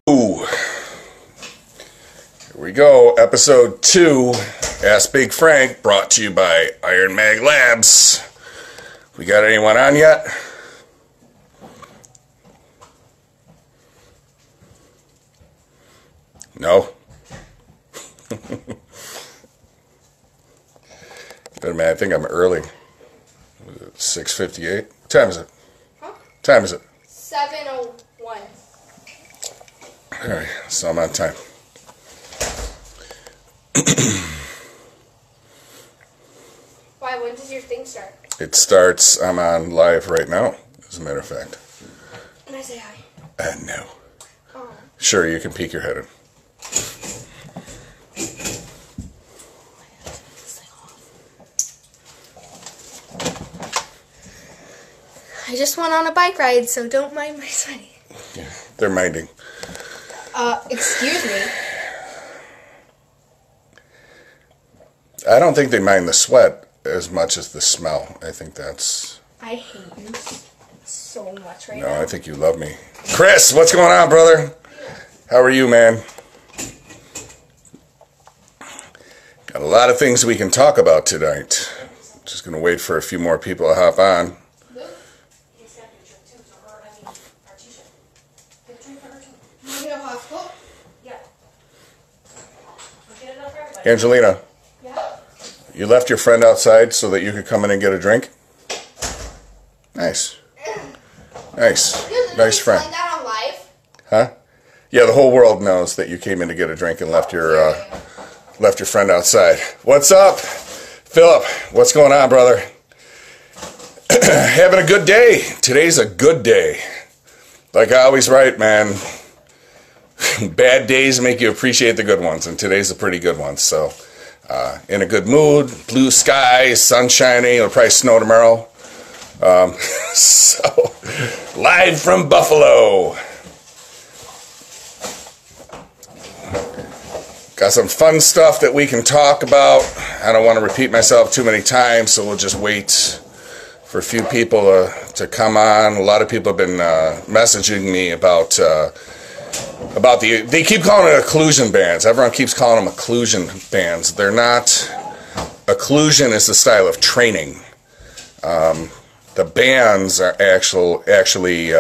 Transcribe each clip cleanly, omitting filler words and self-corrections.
Here we go, episode 2, Ask Big Frank, brought to you by IronMag Labs. We got anyone on yet? No? But man, I think I'm early. 6:58. What time is it? Huh? What time is it? 7:01. Alright, so I'm on time. Why? When does your thing start? It starts, I'm on live right now, as a matter of fact. Can I say hi? No. Oh. Sure, you can peek your head in. I just went on a bike ride, so don't mind my sweating. Yeah, they're minding. Excuse me. I don't think they mind the sweat as much as the smell. I think that's... I hate you so much right No, now. I think you love me. Chris, what's going on, brother? How are you, man? Got a lot of things we can talk about tonight. Just going to wait for a few more people to hop on. Angelina, Yeah. you left your friend outside so that you could come in and get a drink? Nice. Nice. Nice friend. That on live? Huh? Yeah, the whole world knows that you came in to get a drink and left your friend outside. What's up? Philip, what's going on, brother? Having a good day. Today's a good day. Like I always write, man, bad days make you appreciate the good ones, and today's a pretty good one. So, in a good mood, blue skies, sun shining, it'll probably snow tomorrow. So, live from Buffalo. Got some fun stuff that we can talk about. I don't want to repeat myself too many times, so we'll just wait for a few people to come on. A lot of people have been messaging me about they keep calling it occlusion bands. Everyone keeps calling them occlusion bands. They're not. Occlusion is the style of training. The bands are actually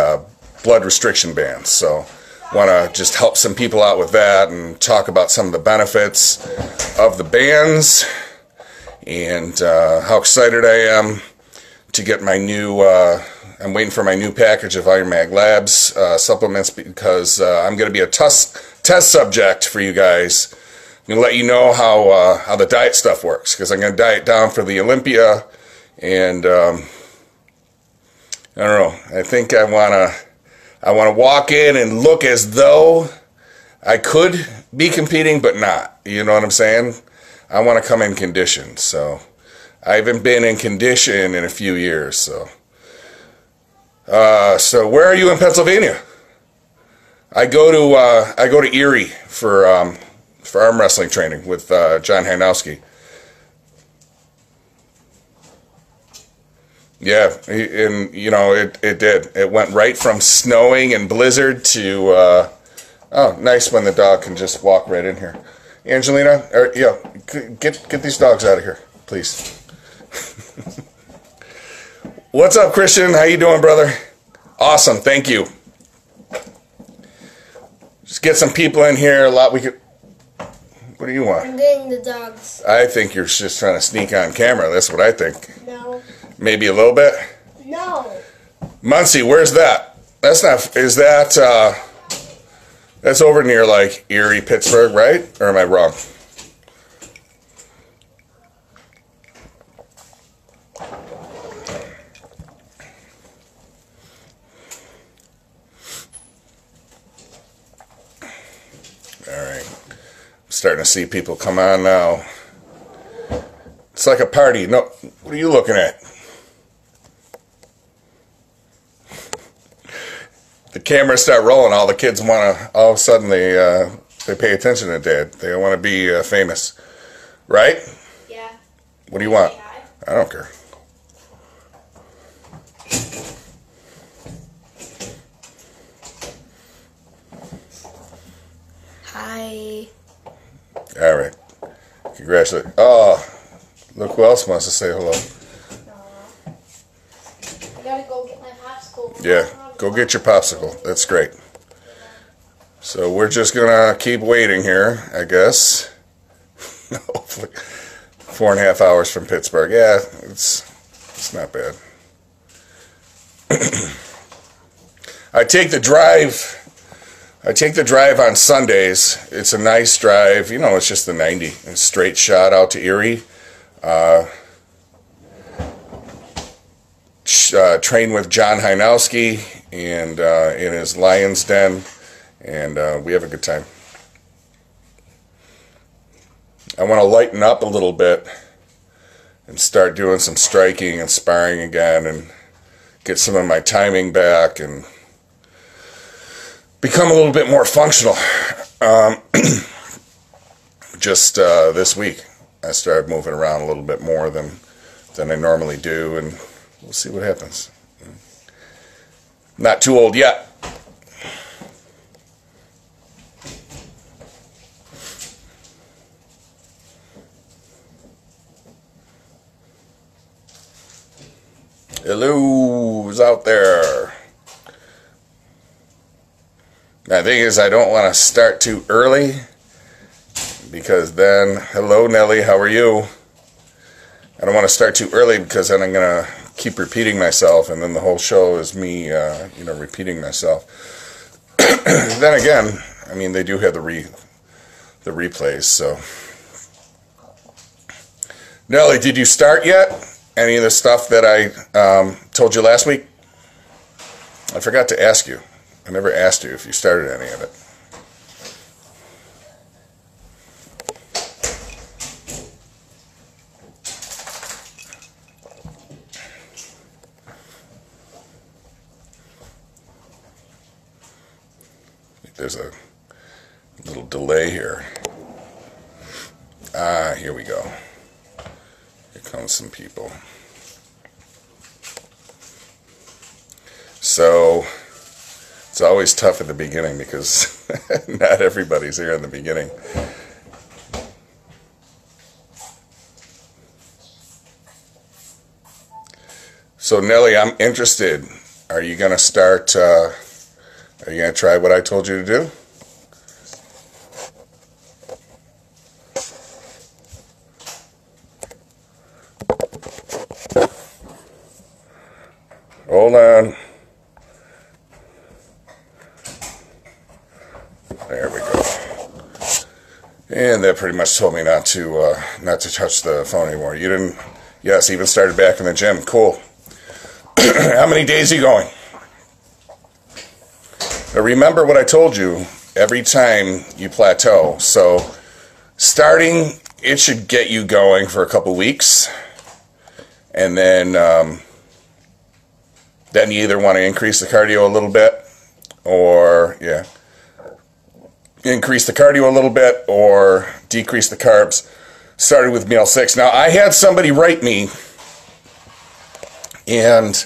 blood restriction bands. So want to just help some people out with that and talk about some of the benefits of the bands and how excited I am to get my new, I'm waiting for my new package of IronMag Labs supplements because I'm going to be a test subject for you guys. I'm going to let you know how the diet stuff works because I'm going to diet down for the Olympia, and I don't know. I think I want to walk in and look as though I could be competing, but not. You know what I'm saying? I want to come in condition. So I haven't been in condition in a few years. So where are you in Pennsylvania? I go to Erie for arm wrestling training with John Hanowski. Yeah, and you know it did. It went right from snowing and blizzard to oh, nice when the dog can just walk right in here. Angelina, yeah, get these dogs out of here, please. What's up, Christian? How you doing, brother? Awesome, thank you. Just get some people in here. A lot we could. What do you want? I'm getting the dogs. I think you're just trying to sneak on camera. That's what I think. No. Maybe a little bit. No. Muncie, where's that? That's not. Is that? That's over near like Erie, Pittsburgh, right? Or am I wrong? Starting to see people come on now. It's like a party. No, what are you looking at? The cameras start rolling. All the kids want to. All of a sudden, they pay attention to Dad. They want to be famous, right? Yeah. What do you want? I don't care. All right. Congratulations. Oh, look who else wants to say hello. I gotta go get my popsicle. Yeah, go get your popsicle. That's great. So we're just gonna keep waiting here, I guess. Hopefully, 4.5 hours from Pittsburgh. Yeah, it's not bad. I take the drive on Sundays. It's a nice drive. You know, it's just the 90. It's a straight shot out to Erie. Train with John Heinowski and in his Lion's Den, and we have a good time. I want to lighten up a little bit and start doing some striking and sparring again and get some of my timing back and become a little bit more functional. Just this week I started moving around a little bit more than I normally do, and we'll see what happens. Not too old yet. Hello, who's out there? The thing is, I don't want to start too early, because then, hello Nelly, how are you? I don't want to start too early, because then I'm going to keep repeating myself, and then the whole show is me, repeating myself. Then again, I mean, they do have the replays, so. Nelly, did you start yet? Any of the stuff that I told you last week? I forgot to ask you. I never asked you if you started any of it. There's a little delay here. Here we go. Here comes some people. So it's always tough at the beginning because not everybody's here in the beginning. So Nelly, I'm interested. Are you going to start, are you going to try what I told you to do? Hold on. There we go. And that pretty much told me not to touch the phone anymore. You didn't? Yes, even started back in the gym. Cool. How many days are you going? Now remember what I told you. Every time you plateau. So starting, it should get you going for a couple weeks, and then you either want to increase the cardio a little bit, or increase the cardio a little bit, or decrease the carbs. Started with meal 6. Now, I had somebody write me, and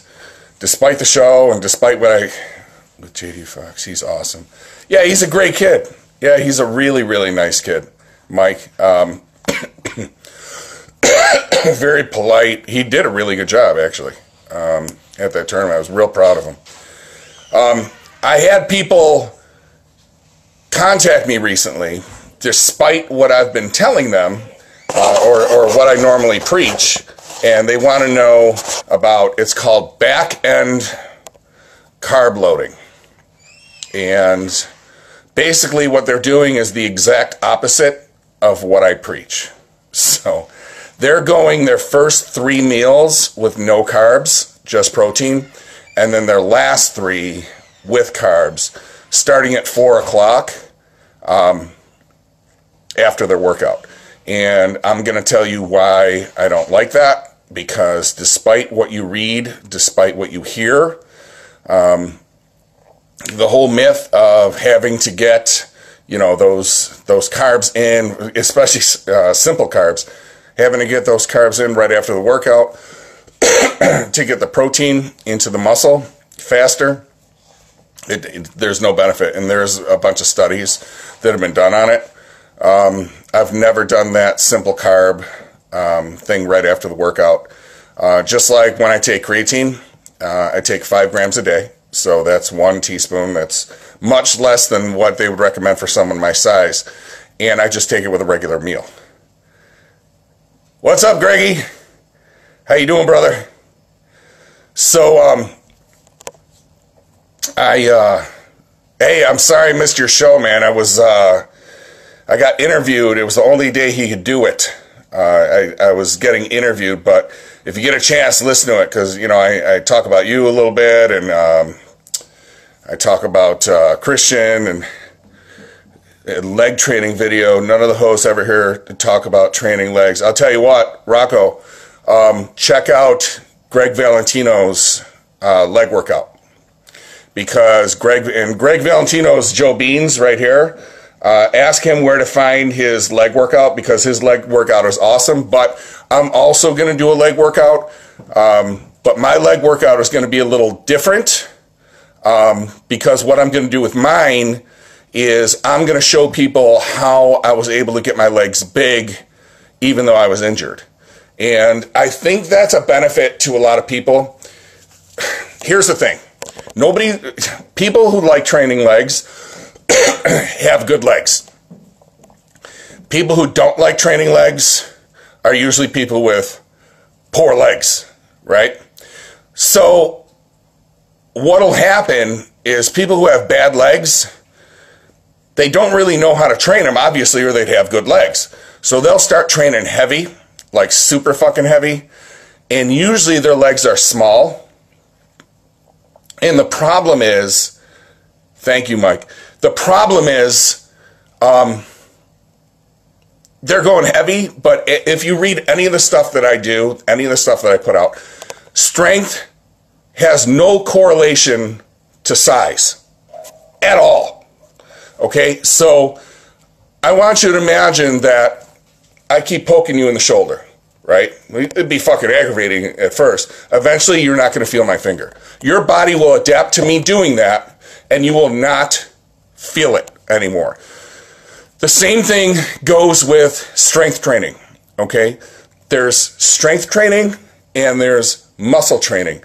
despite the show and despite with JD Fox, he's awesome. Yeah, he's a great kid. Yeah, he's a really, really nice kid, Mike. Very polite. He did a really good job, actually, at that tournament. I was real proud of him. I had people contact me recently, despite what I've been telling them, or what I normally preach, and they want to know about, it's called back-end carb loading. And basically what they're doing is the exact opposite of what I preach. So they're going their first 3 meals with no carbs, just protein, and then their last 3 with carbs, starting at 4 o'clock after their workout. And I'm going to tell you why I don't like that, because despite what you read, despite what you hear, the whole myth of having to get, those carbs in, especially simple carbs, having to get those carbs in right after the workout to get the protein into the muscle faster, there's no benefit. And there's a bunch of studies that have been done on it. I've never done that simple carb thing right after the workout. Just like when I take creatine, I take 5 grams a day. So that's 1 teaspoon. That's much less than what they would recommend for someone my size. And I just take it with a regular meal. What's up, Greggy? How you doing, brother? So, hey, I'm sorry I missed your show, man. I got interviewed. It was the only day he could do it. I was getting interviewed, but if you get a chance, listen to it, because, you know, I talk about you a little bit, and I talk about Christian and leg training video. None of the hosts ever hear talk about training legs. I'll tell you what, Rocco, check out Greg Valentino's leg workout, because Greg Valentino's Joe Beans right here. Ask him where to find his leg workout, because his leg workout is awesome. But I'm also going to do a leg workout, but my leg workout is going to be a little different, because what I'm going to do with mine is I'm going to show people how I was able to get my legs big even though I was injured. And I think that's a benefit to a lot of people. Here's the thing. People who like training legs have good legs. People who don't like training legs are usually people with poor legs, right? So what'll happen is people who have bad legs, they don't really know how to train them, obviously, or they'd have good legs. So they'll start training heavy, like super fucking heavy, and usually their legs are small. And the problem is, thank you, Mike. The problem is, they're going heavy, but if you read any of the stuff that I do, any of the stuff that I put out, strength has no correlation to size at all. Okay, so I want you to imagine that I keep poking you in the shoulder, right? It'd be fucking aggravating at first. Eventually, you're not going to feel my finger. Your body will adapt to me doing that, and you will not feel it anymore. The same thing goes with strength training, okay? There's strength training and there's muscle training.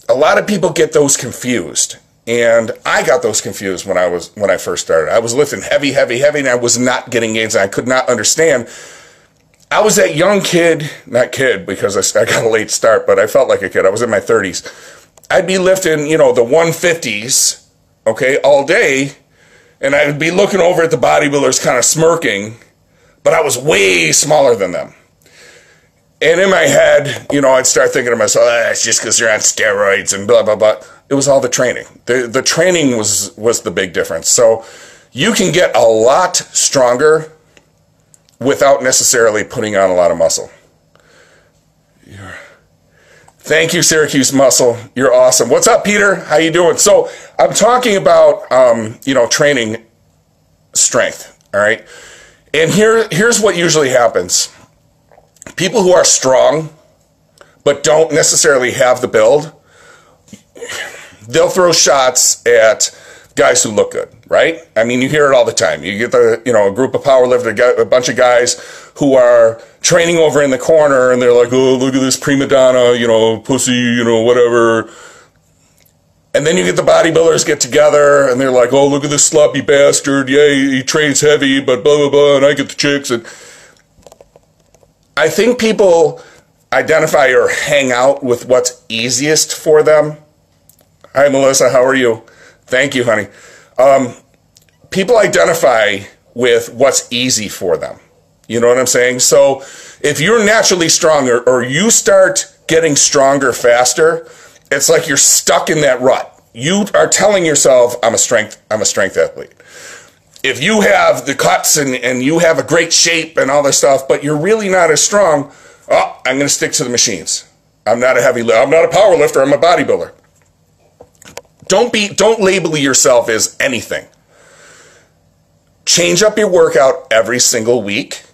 A lot of people get those confused, and I got those confused when I first started. I was lifting heavy, and I was not getting gains, and I could not understand. I was that young kid, not kid because I got a late start, but I felt like a kid. I was in my 30s. I'd be lifting, you know, the 150s, okay, all day, and I'd be looking over at the bodybuilders kind of smirking, but I was way smaller than them. And in my head, you know, I'd start thinking to myself, it's just because you're on steroids and blah, blah, blah. It was all the training. The training was the big difference. So you can get a lot stronger without necessarily putting on a lot of muscle. Thank you, Syracuse Muscle. You're awesome. What's up, Peter? How you doing? So I'm talking about, you know, training strength, all right? And here's what usually happens. People who are strong but don't necessarily have the build, they'll throw shots at guys who look good, right? I mean, you hear it all the time. You get a group of powerlifters, a bunch of guys who are training over in the corner, and they're like, oh, look at this prima donna, you know, pussy, you know, whatever. And then you get the bodybuilders get together, and they're like, oh, look at this sloppy bastard. Yeah, he trains heavy, but blah, blah, blah, and I get the chicks. And I think people identify or hang out with what's easiest for them. Hi, Melissa. How are you? Thank you, honey. People identify with what's easy for them. You know what I'm saying? So if you're naturally stronger or you start getting stronger faster, it's like you're stuck in that rut. You are telling yourself, I'm a strength athlete. If you have the cuts and you have a great shape and all this stuff, but you're really not as strong, oh, I'm going to stick to the machines. I'm not a power lifter, I'm a bodybuilder. Don't label yourself as anything. Change up your workout every single week.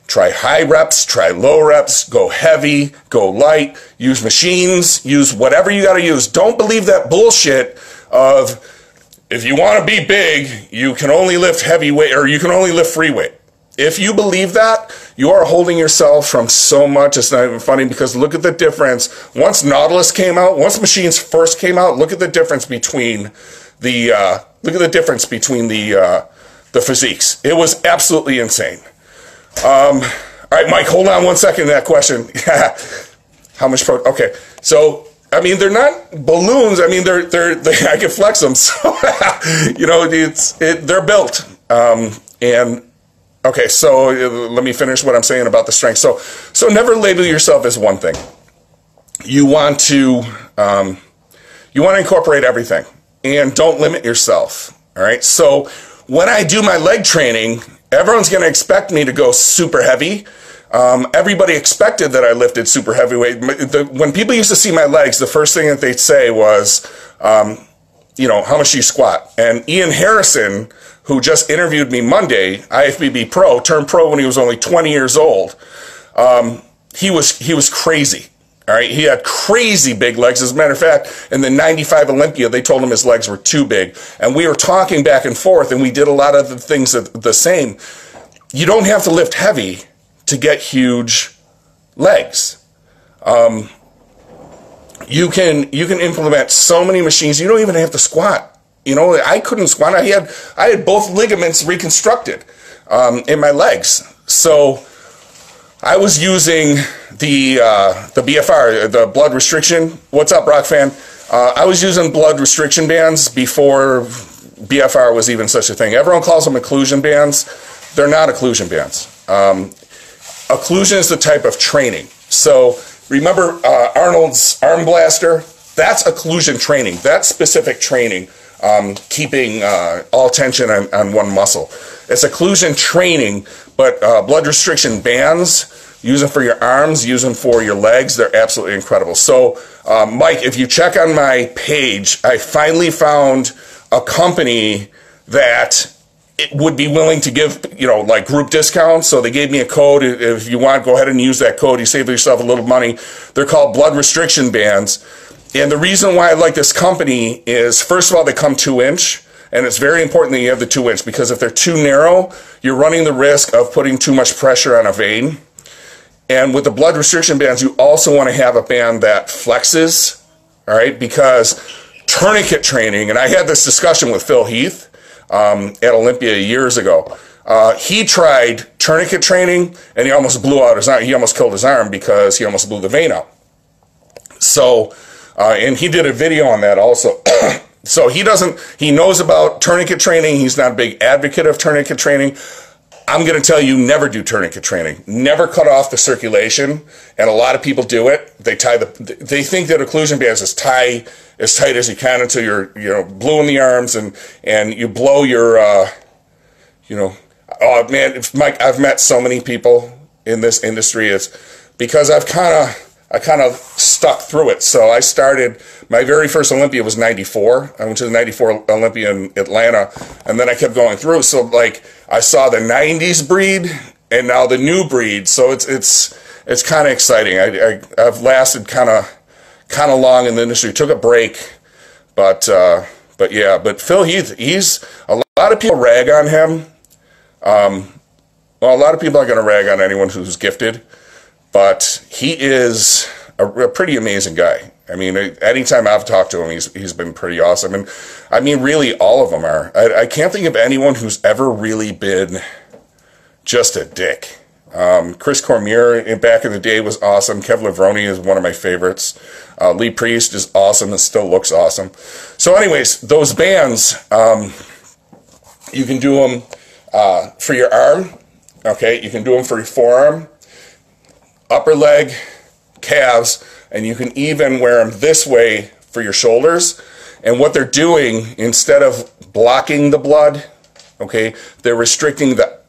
Try high reps, try low reps, go heavy, go light, use machines, use whatever you got to use. Don't believe that bullshit of if you want to be big, you can only lift heavy weight or you can only lift free weight. If you believe that, you are holding yourself from so much. It's not even funny, because look at the difference. Once Nautilus came out, once machines first came out, look at the difference between the the physiques. It was absolutely insane. All right, Mike, hold on one second to that question. How much protein? Okay, so I mean, they're not balloons. I mean, they I can flex them. So you know, they're built. And okay, so let me finish what I'm saying about the strength. So never label yourself as one thing. You want to incorporate everything, and don't limit yourself. All right. So when I do my leg training, everyone's going to expect me to go super heavy. Everybody expected that I lifted super heavyweight. When people used to see my legs, the first thing that they'd say was, you know, how much do you squat? And Ian Harrison, who just interviewed me Monday, IFBB pro, turned pro when he was only 20 years old. He was crazy. All right, he had crazy big legs. As a matter of fact, in the '95 Olympia, they told him his legs were too big. And we were talking back and forth, and we did a lot of the things the same. You don't have to lift heavy to get huge legs. You can implement so many machines. You don't even have to squat. You know, I couldn't squat. I had both ligaments reconstructed in my legs. So I was using the BFR, the blood restriction. What's up, Rock fan? I was using blood restriction bands before BFR was even such a thing. Everyone calls them occlusion bands. They're not occlusion bands. Occlusion is the type of training. So remember Arnold's arm blaster? That's occlusion training. That's specific training, keeping all tension on one muscle. It's occlusion training, but blood restriction bands, use them for your arms, use them for your legs. They're absolutely incredible. So, Mike, if you check on my page, I finally found a company that it would be willing to give, you know, like group discounts. So they gave me a code. If you want, go ahead and use that code. You save yourself a little money. They're called blood restriction bands. And the reason why I like this company is, first of all, they come 2-inch. And it's very important that you have the 2-inch, because if they're too narrow, you're running the risk of putting too much pressure on a vein. And with the blood restriction bands, you also want to have a band that flexes, all right? Because tourniquet training, and I had this discussion with Phil Heath at Olympia years ago. He tried tourniquet training, and he almost blew out his arm. He almost killed his arm because he almost blew the vein out. So, and he did a video on that also. So he knows about tourniquet training. He's not a big advocate of tourniquet training. I'm going to tell you, never do tourniquet training. Never cut off the circulation. And a lot of people do it. They think that occlusion bands is tie as tight as you can until you're blue in the arms and you blow your, oh man, Mike, I've met so many people in this industry. It's because I kind of stuck through it. So I started, my very first Olympia was 94. I went to the 94 Olympia in Atlanta, and then I kept going through. So like I saw the 90s breed and now the new breed. So it's kind of exciting. I've lasted kind of long in the industry. Took a break, but yeah. But Phil Heath, he's a lot of people rag on him. Well, a lot of people are going to rag on anyone who's gifted. But he is a pretty amazing guy. I mean, anytime I've talked to him, he's been pretty awesome. And I mean, really, all of them are. I can't think of anyone who's ever really been just a dick. Chris Cormier back in the day was awesome. Kev Levrone is one of my favorites. Lee Priest is awesome and still looks awesome. So anyways, those bands, you can do them for your arm. Okay, you can do them for your forearm, upper leg, calves, and you can even wear them this way for your shoulders. And what they're doing, instead of blocking the blood, okay, they're restricting the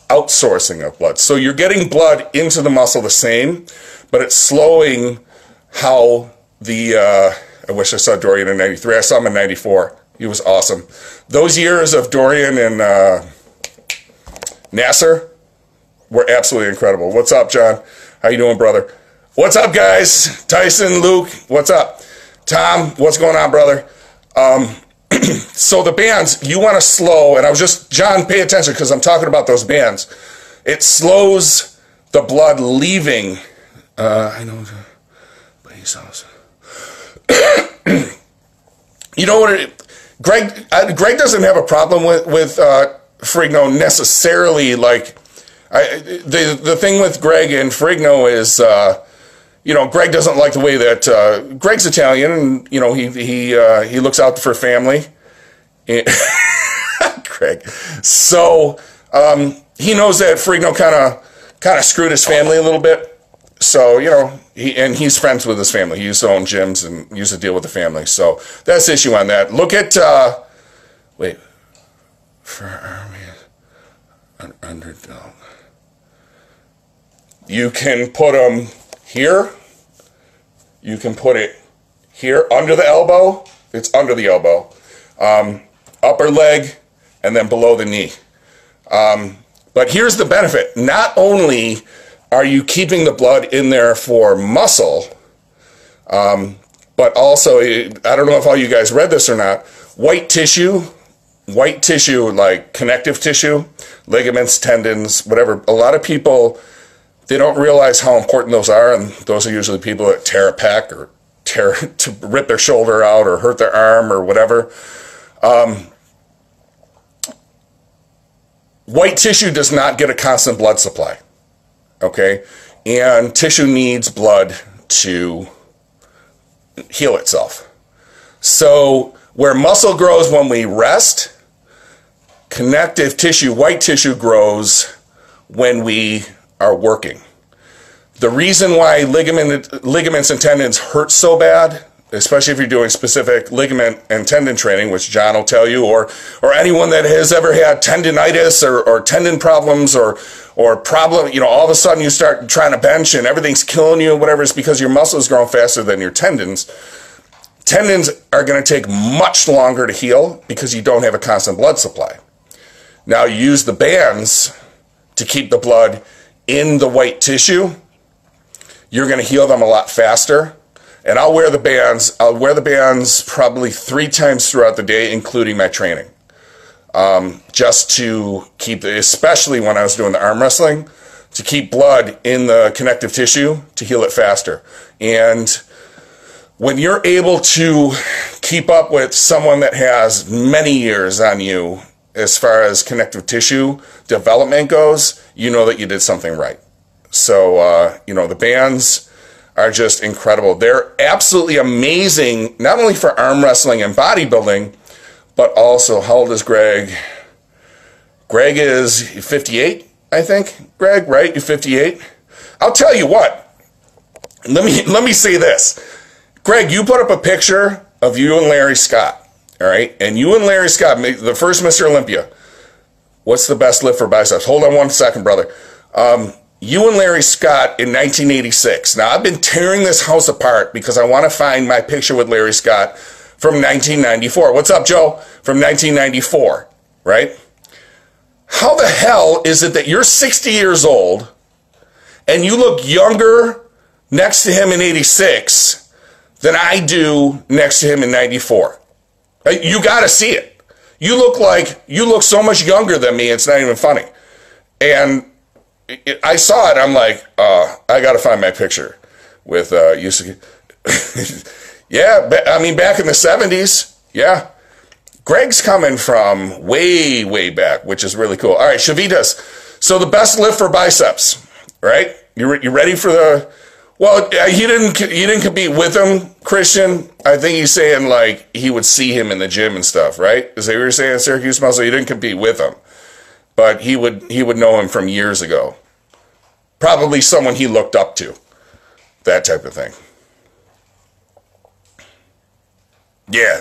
outsourcing of blood. So you're getting blood into the muscle the same, but it's slowing how the, I wish I saw Dorian in 93. I saw him in 94. He was awesome. Those years of Dorian and Nasser were absolutely incredible. What's up, John? How you doing, brother? What's up, guys? Tyson, Luke, what's up? Tom, what's going on, brother? So the bands, you want to slow, and John, pay attention because I'm talking about those bands. it slows the blood leaving. I know, but he's awesome. You know what? Greg doesn't have a problem with Frigno necessarily. Like, the thing with Greg and Frigno is, Greg doesn't like the way that Greg's Italian, and he looks out for family. Greg, so he knows that Frigno kind of screwed his family a little bit. So he's friends with his family. He used to own gyms and used to deal with the family. So that's the issue on that. Look at for Army an underdog. You can put them here. You can put it here under the elbow. It's under the elbow. Upper leg, and then below the knee. But here's the benefit. Not only are you keeping the blood in there for muscle, but also, I don't know if all you guys read this or not, white tissue, like connective tissue, ligaments, tendons, whatever. A lot of people, they don't realize how important those are, and those are usually people that tear a pec or to rip their shoulder out or hurt their arm or whatever. White tissue does not get a constant blood supply, okay? And tissue needs blood to heal itself. So where muscle grows when we rest, connective tissue, white tissue grows when we are working. The reason why ligaments and tendons hurt so bad, especially if you're doing specific ligament and tendon training, which John will tell you, or anyone that has ever had tendinitis or tendon problems or problem, all of a sudden you start trying to bench and everything's killing you, whatever, it's because your muscles growing faster than your tendons. Tendons are going to take much longer to heal because you don't have a constant blood supply. Now you use the bands to keep the blood in the white tissue. You're going to heal them a lot faster. And I'll wear the bands. I'll wear the bands probably 3 times throughout the day, including my training. Just to keep, especially when I was doing the arm wrestling, to keep blood in the connective tissue to heal it faster. And when you're able to keep up with someone that has many years on you as far as connective tissue development goes, you know that you did something right. So, the bands are just incredible. They're absolutely amazing, not only for arm wrestling and bodybuilding, but also, how old is Greg? Greg is 58, I think. Greg, right? You're 58? I'll tell you what. Let me say this. Greg, you put up a picture of you and Larry Scott, all right? And you and Larry Scott, the first Mr. Olympia. What's the best lift for biceps? Hold on one second, brother. You and Larry Scott in 1986. Now, I've been tearing this house apart because I want to find my picture with Larry Scott from 1994. What's up, Joe? From 1994, right? How the hell is it that you're 60 years old and you look younger next to him in 86 than I do next to him in 94? You got to see it. You look so much younger than me, it's not even funny. And I saw it, I'm like, I got to find my picture with Yusuke. Yeah, I mean, back in the 70s, yeah. Greg's coming from way, way back, which is really cool. All right, Shavitas. So the best lift for biceps, right? You ready for the... Well, he didn't compete with him, Christian. I think he's saying, like, he would see him in the gym and stuff, right? Is that what you're saying, Syracuse Muscle? He didn't compete with him. But he would know him from years ago. Probably someone he looked up to. That type of thing. Yeah,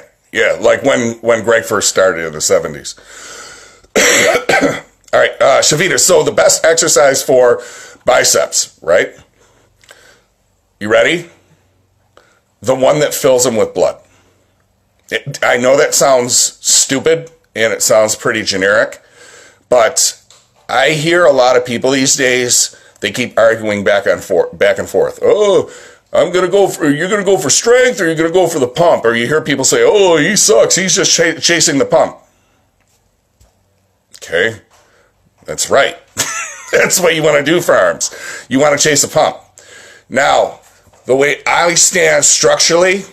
like when Greg first started in the 70s. All right, Shavita, so the best exercise for biceps, right? You ready? The one that fills them with blood. I know that sounds stupid, and it sounds pretty generic, but I hear a lot of people these days, they keep arguing back and forth. Oh, you're going to go for strength, or you're going to go for the pump. Or you hear people say, oh, he sucks, he's just chasing the pump. Okay, that's right. That's what you want to do for arms. You want to chase a pump. Now, the way I stand structurally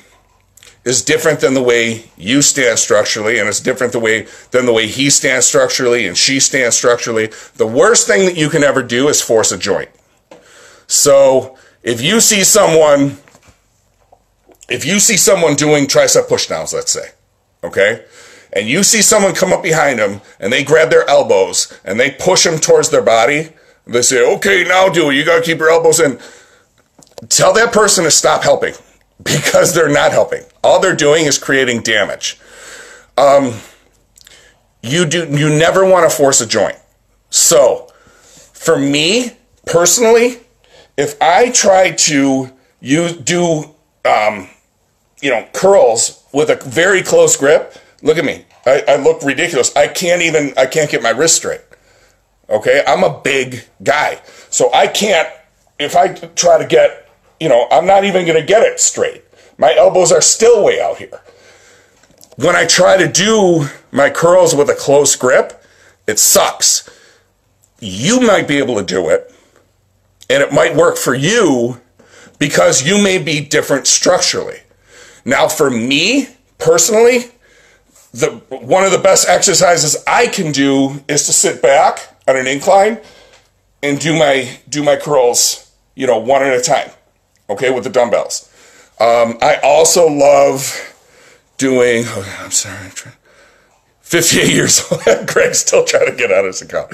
is different than the way you stand structurally, and it's different than the way he stands structurally and she stands structurally. The worst thing that you can ever do is force a joint. So if you see someone doing tricep pushdowns, let's say, okay, and you see someone come up behind them and they grab their elbows and they push them towards their body, they say, okay, now do it. You got to keep your elbows in. Tell that person to stop helping, because they're not helping. All they're doing is creating damage. You never want to force a joint. So for me personally, if I try to do curls with a very close grip, look at me. I look ridiculous. I can't get my wrist straight. Okay, I'm a big guy, so I can't. If I try to get, I'm not even going to get it straight. My elbows are still way out here. When I try to do my curls with a close grip, it sucks. You might be able to do it, and it might work for you because you may be different structurally. Now, for me personally, one of the best exercises I can do is to sit back on an incline and do my curls, one at a time, okay, with the dumbbells. I also love doing, 58 years old. Greg's still trying to get out of his account.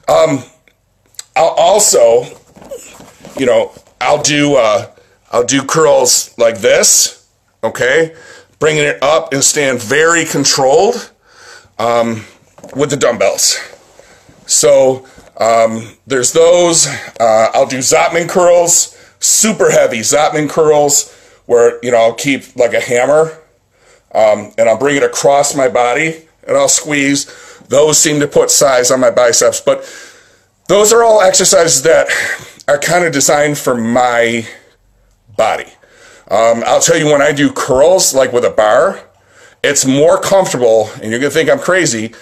I'll also, I'll do curls like this, okay, bringing it up and stand very controlled with the dumbbells. So there's those. I'll do Zotman curls, super heavy Zotman curls, where I'll keep like a hammer, and I'll bring it across my body and I'll squeeze. Those seem to put size on my biceps, but those are all exercises that are kind of designed for my body. I'll tell you, when I do curls, like with a bar, it's more comfortable, and you're going to think I'm crazy.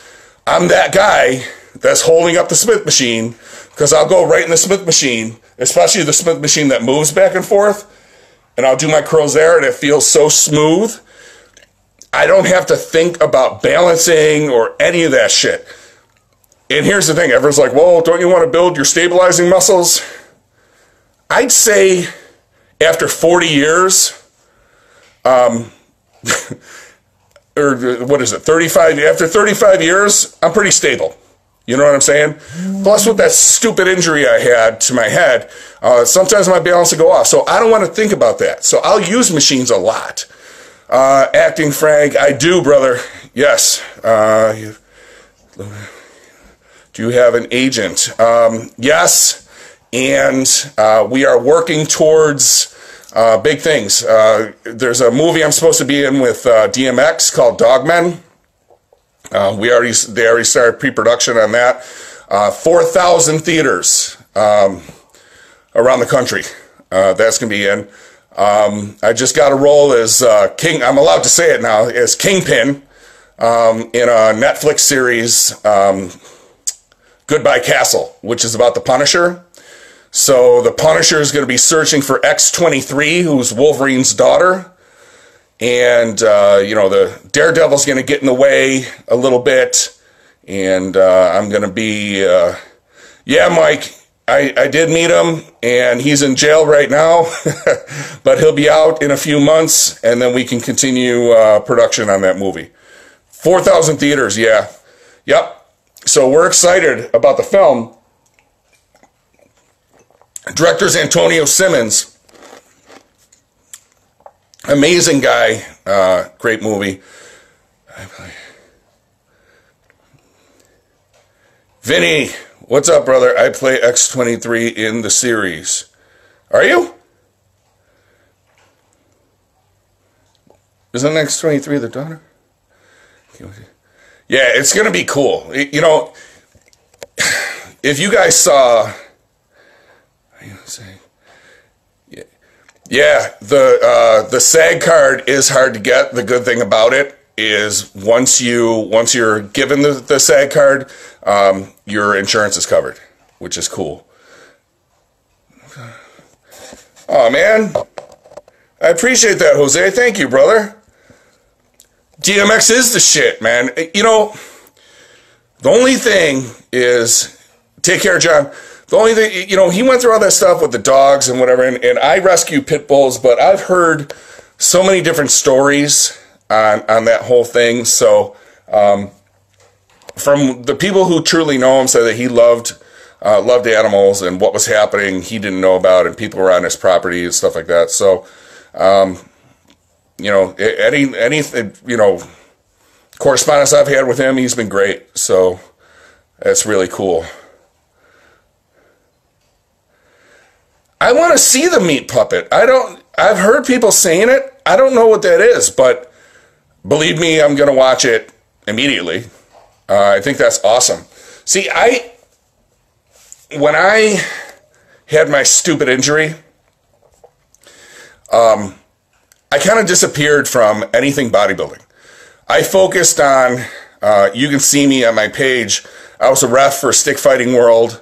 I'm that guy that's holding up the Smith machine, because I'll go right in the Smith machine, especially the Smith machine that moves back and forth, and I'll do my curls there, and it feels so smooth. I don't have to think about balancing or any of that shit. And here's the thing, everyone's like, well, don't you want to build your stabilizing muscles? I'd say after 40 years, or what is it, 35, after 35 years, I'm pretty stable. You know what I'm saying? Plus, with that stupid injury I had to my head, sometimes my balance will go off. So I don't want to think about that. So I'll use machines a lot. Acting Frank, I do, brother. Yes. Do you have an agent? Yes. And we are working towards big things. There's a movie I'm supposed to be in with DMX called Dogmen. They already started pre-production on that. 4,000 theaters around the country. That's going to be in. I just got a role as King. I'm allowed to say it now, as Kingpin in a Netflix series, Goodbye Castle, which is about the Punisher. So the Punisher is going to be searching for X-23, who's Wolverine's daughter. And, the Daredevil's going to get in the way a little bit. And I'm going to be, yeah, Mike, I did meet him, and he's in jail right now. But he'll be out in a few months, and then we can continue production on that movie. 4,000 theaters, yeah. Yep. So we're excited about the film. Director's Antonio Simmons. Amazing guy. Great movie. Vinny, what's up, brother? I play X-23 in the series. Are you? Isn't X-23 the daughter? Yeah, it's going to be cool. If you guys saw... Yeah, the SAG card is hard to get. The good thing about it is once you're given the SAG card, your insurance is covered, which is cool. Oh, man. I appreciate that, Jose. Thank you, brother. DMX is the shit, man. You know, the only thing is, take care, John. The only thing, you know, he went through all that stuff with the dogs and whatever, and I rescue pit bulls, but I've heard so many different stories on that whole thing. So, from the people who truly know him, said that he loved animals, and what was happening he didn't know about, and people were on his property and stuff like that. So, you know, any you know, correspondence I've had with him, he's been great. So that's really cool. I want to see the meat puppet. I've heard people saying it. I don't know what that is, but believe me, I'm going to watch it immediately. I think that's awesome. See, when I had my stupid injury, I kind of disappeared from anything bodybuilding. I focused on, you can see me on my page, I was a ref for Stick Fighting World.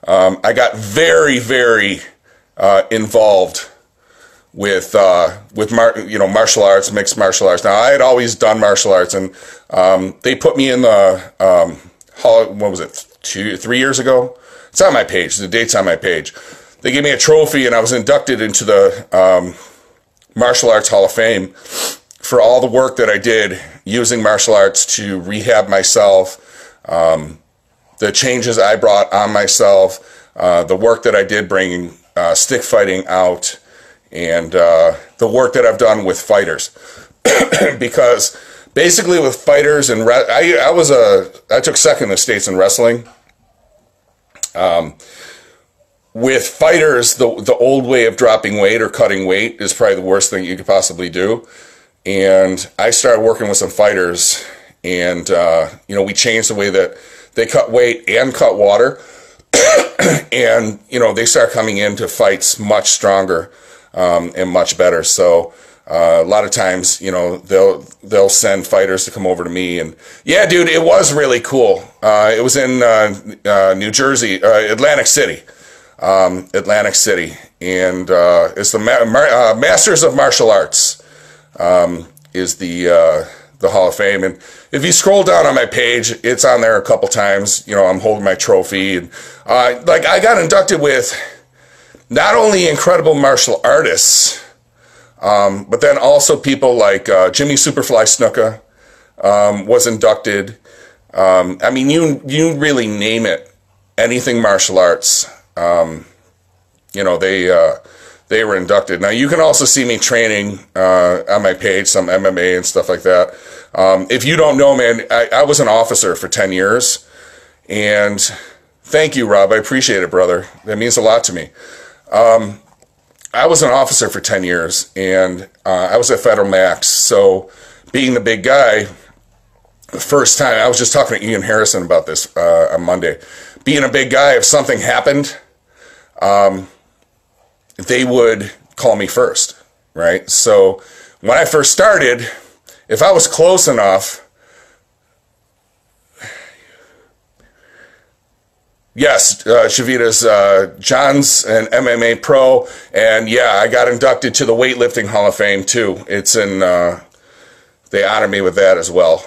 I got very, very involved with martial arts, mixed martial arts. Now, I had always done martial arts, and they put me in the, what was it, 3 years ago? It's on my page. The date's on my page. They gave me a trophy, and I was inducted into the Martial Arts Hall of Fame for all the work that I did using martial arts to rehab myself, the changes I brought on myself, the work that I did bringing stick fighting out, and the work that I've done with fighters. Because basically with fighters and I took second in the States in wrestling. With fighters, the old way of dropping weight or cutting weight is probably the worst thing you could possibly do. And I started working with some fighters, and you know, we changed the way that they cut weight and cut water. And you know, they start coming into fights much stronger and much better. So a lot of times, you know, they'll send fighters to come over to me, and yeah, dude, it was really cool. It was in New Jersey, Atlantic City, and it's the Masters of Martial Arts is the Hall of Fame. And if you scroll down on my page, it's on there a couple times. You know, I'm holding my trophy, and like I got inducted with not only incredible martial artists, but then also people like Jimmy Superfly Snuka was inducted. I mean, you really name it, anything martial arts. You know, they were inducted. Now, you can also see me training on my page, some MMA and stuff like that. If you don't know, man, I was an officer for 10 years. And thank you, Rob. I appreciate it, brother. That means a lot to me. I was an officer for 10 years, and I was at Federal Max. So being the big guy, the first time, I was just talking to Ian Harrison about this on Monday. Being a big guy, if something happened, they would call me first, right? So when I first started, if I was close enough, yes, Shavita's, John's an MMA pro, and yeah, I got inducted to the Weightlifting Hall of Fame too. It's in, they honor me with that as well,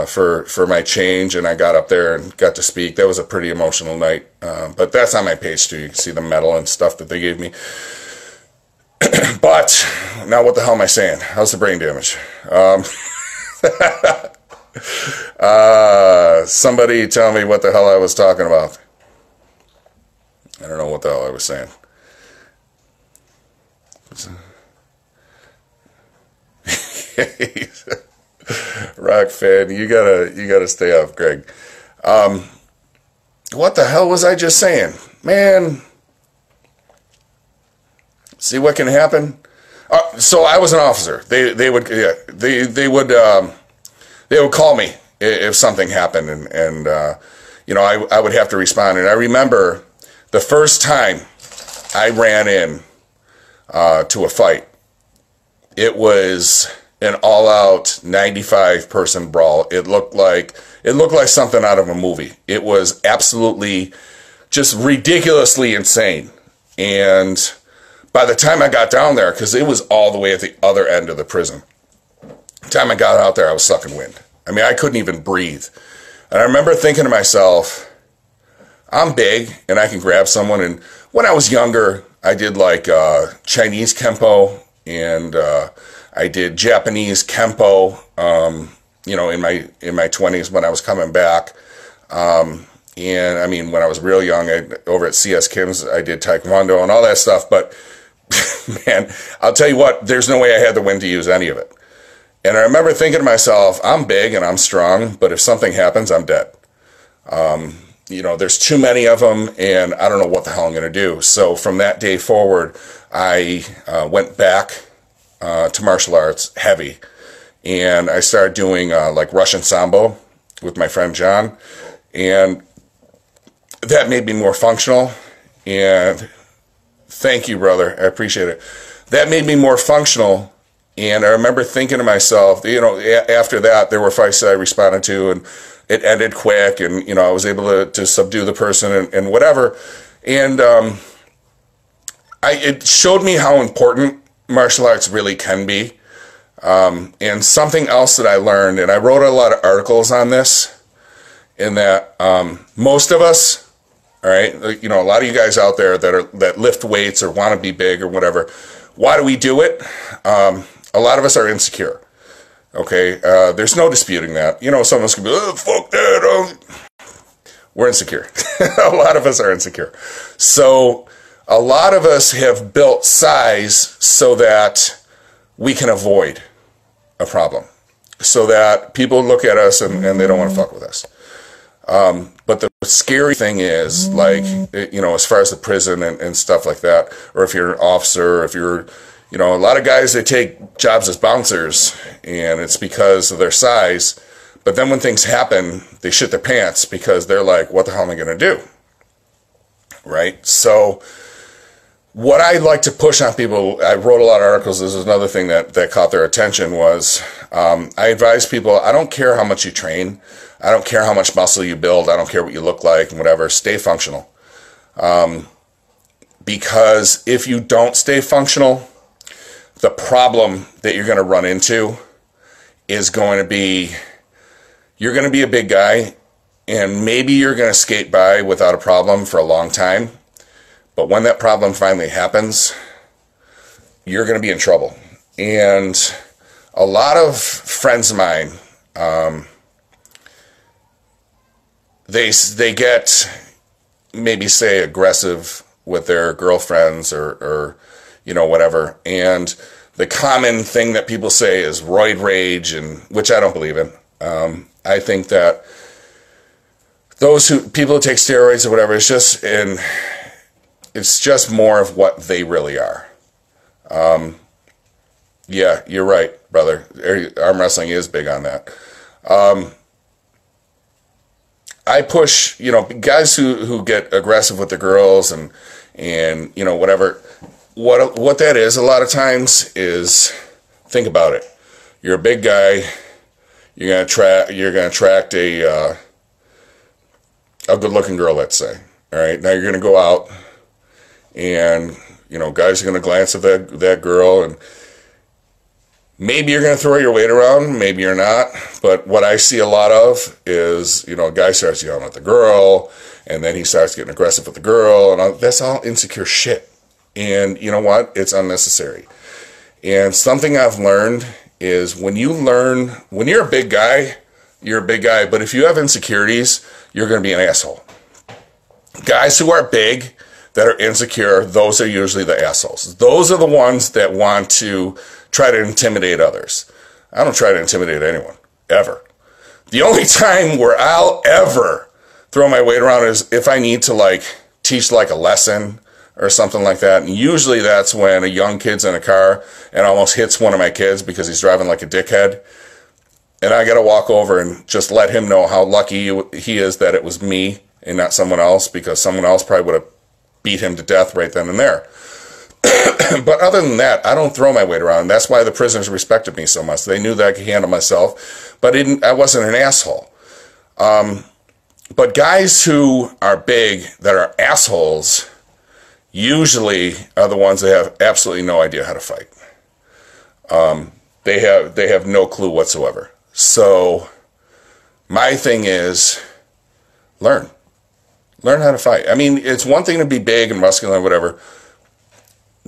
for my change, and I got up there and got to speak. That was a pretty emotional night, but that's on my page too. You can see the medal and stuff that they gave me. But now what the hell am I saying? How's the brain damage? Somebody tell me what the hell I was talking about. I don't know what the hell I was saying. Rock fan, you gotta stay up, Greg. What the hell was I just saying, man? See what can happen. So I was an officer. They would call me if something happened, and you know, I would have to respond. And I remember the first time I ran in to a fight. It was an all-out 95-person brawl. It looked like something out of a movie. It was absolutely just ridiculously insane. And by the time I got down there, because it was all the way at the other end of the prison, the time I got out there, I was sucking wind. I mean, I couldn't even breathe. And I remember thinking to myself, I'm big and I can grab someone. And when I was younger, I did like Chinese Kempo, and I did Japanese Kempo, you know, in my 20s when I was coming back. And I mean, when I was real young, over at CS Kim's, I did Taekwondo and all that stuff. But man, I'll tell you what, there's no way I had the wind to use any of it. And I remember thinking to myself, I'm big and I'm strong, but if something happens, I'm dead. You know, there's too many of them, and I don't know what the hell I'm going to do. So from that day forward, I went back to martial arts heavy. And I started doing like Russian Sambo with my friend John. And that made me more functional. And thank you, brother. I appreciate it. That made me more functional. And I remember thinking to myself, you know, after that, there were fights that I responded to, and it ended quick, and, you know, I was able to subdue the person and whatever. And it showed me how important martial arts really can be. And something else that I learned, and I wrote a lot of articles on this, in that most of us, all right, like, you know, a lot of you guys out there that lift weights or want to be big or whatever, why do we do it? A lot of us are insecure. Okay, there's no disputing that. You know, someone's gonna be, oh, fuck that. We're insecure. A lot of us are insecure. So a lot of us have built size so that we can avoid a problem, so that people look at us and they don't want to fuck with us. But the scary thing is, like, you know, as far as the prison and stuff like that, or if you're an officer, if you're, you know, a lot of guys, they take jobs as bouncers, and it's because of their size. But then when things happen, they shit their pants because they're like, what the hell am I going to do? Right? So what I like to push on people, I wrote a lot of articles, this is another thing that caught their attention, was I advise people, I don't care how much you train, I don't care how much muscle you build, I don't care what you look like and whatever, stay functional. Because if you don't stay functional, the problem that you're going to run into is going to be, you're going to be a big guy, and maybe you're going to skate by without a problem for a long time. But when that problem finally happens, you're going to be in trouble. And a lot of friends of mine, they get, maybe say, aggressive with their girlfriends or you know, whatever. And the common thing that people say is roid rage, and which I don't believe in. I think that people who take steroids or whatever, it's just more of what they really are. Yeah, you're right, brother. Arm wrestling is big on that. I push, you know, guys who get aggressive with the girls and you know, whatever. What that is a lot of times is, think about it. You're a big guy. You're gonna attract a good-looking girl, let's say. All right. Now you're gonna go out, and you know, guys are gonna glance at that girl, and maybe you're gonna throw your weight around, maybe you're not. But what I see a lot of is, you know, a guy starts yelling at the girl, and then he starts getting aggressive with the girl, and that's all insecure shit. And you know what? It's unnecessary. And something I've learned is when you're a big guy, you're a big guy. But if you have insecurities, you're going to be an asshole. Guys who are big, that are insecure, those are usually the assholes. Those are the ones that want to try to intimidate others. I don't try to intimidate anyone, ever. The only time where I'll ever throw my weight around is if I need to, like, teach, like, a lesson or something like that. And usually that's when a young kid's in a car and almost hits one of my kids because he's driving like a dickhead. And I got to walk over and just let him know how lucky he is that it was me and not someone else, because someone else probably would have beat him to death right then and there. But other than that, I don't throw my weight around. That's why the prisoners respected me so much. They knew that I could handle myself, but I wasn't an asshole. But guys who are big, that are assholes, usually are the ones that have absolutely no idea how to fight. They have no clue whatsoever. So my thing is, learn how to fight. I mean, it's one thing to be big and muscular and whatever.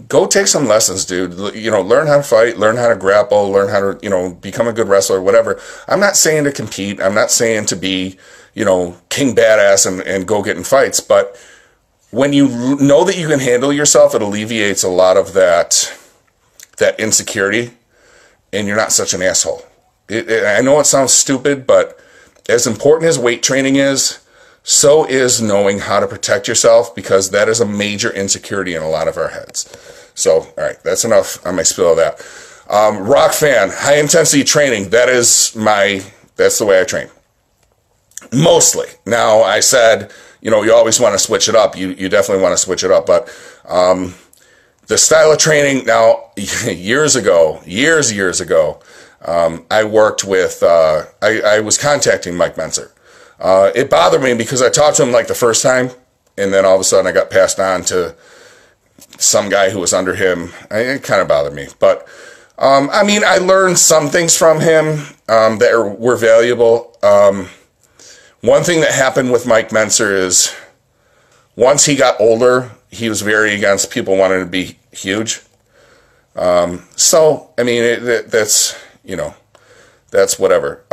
Go take some lessons, dude. Learn how to fight, learn how to grapple, learn how to, become a good wrestler, whatever. I'm not saying to compete. I'm not saying to be, king badass and go get in fights. But when you know that you can handle yourself, it alleviates a lot of that insecurity, and you're not such an asshole. I know it sounds stupid, but as important as weight training is, so is knowing how to protect yourself, because that is a major insecurity in a lot of our heads. So, all right, that's enough on my spill of that. Rock fan, high intensity training. That's the way I train. Mostly. Now, I said, you always want to switch it up. You definitely want to switch it up. But the style of training, now, years ago, I worked with, I was contacting Mike Menzer. It bothered me because I talked to him like the first time, and then all of a sudden I got passed on to some guy who was under him. It kind of bothered me. But, I learned some things from him that were valuable. One thing that happened with Mike Menzer is once he got older, he was very against people wanting to be huge. That's whatever.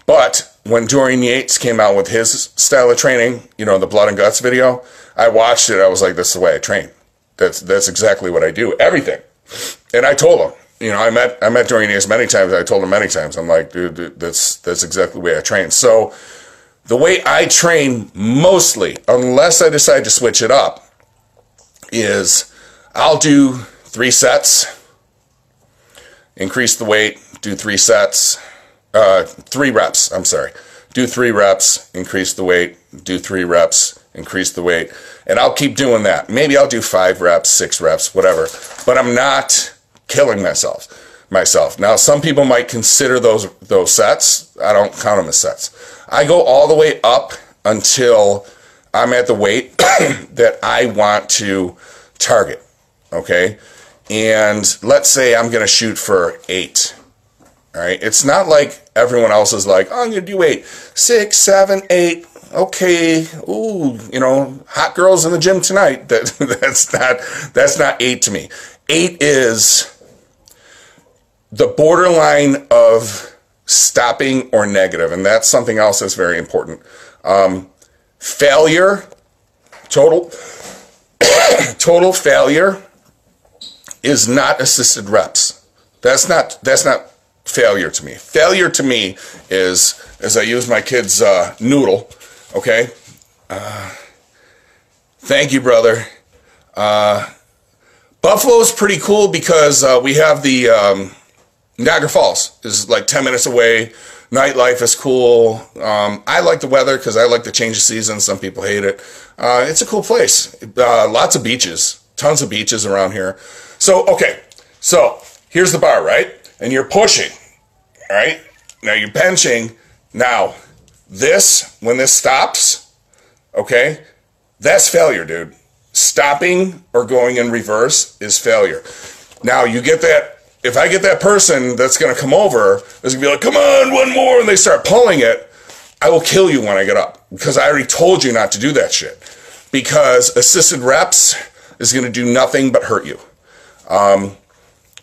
But when Dorian Yates came out with his style of training, the blood and guts video, I watched it. I was like, this is the way I train. That's exactly what I do. Everything. And I told him, I met Dorian Yates many times. I told him many times, I'm like, dude, that's exactly the way I train. So the way I train mostly, unless I decide to switch it up, is I'll do 3 sets, increase the weight, do 3 sets, 3 reps, do 3 reps, increase the weight, do 3 reps, increase the weight, and I'll keep doing that. Maybe I'll do 5 reps, 6 reps, whatever, but I'm not killing myself. Now, some people might consider those sets. I don't count them as sets. I go all the way up until I'm at the weight that I want to target, okay? And let's say I'm going to shoot for 8. All right, it's not like everyone else is like, oh, I'm going to do 8, 6, 7, 8. Okay, ooh, hot girls in the gym tonight. That's not 8 to me. 8 is the borderline of stopping or negative, and that's something else that's very important. Failure, total failure is not assisted reps. That's not failure to me. Failure to me is, as I use my kid's noodle, okay? Thank you, brother. Buffalo's pretty cool because we have the Niagara Falls is like 10 minutes away. Nightlife is cool. I like the weather because I like the change of seasons. Some people hate it. It's a cool place. Lots of beaches. Tons of beaches around here. So, okay. So, here's the bar, right? And you're pushing, all right? Now you're benching. Now, when this stops, okay, that's failure, dude. Stopping or going in reverse is failure. Now, you get that. If I get that person that's going to come over, that's going to be like, come on, one more, and they start pulling it, I will kill you when I get up because I already told you not to do that shit. Because assisted reps is going to do nothing but hurt you.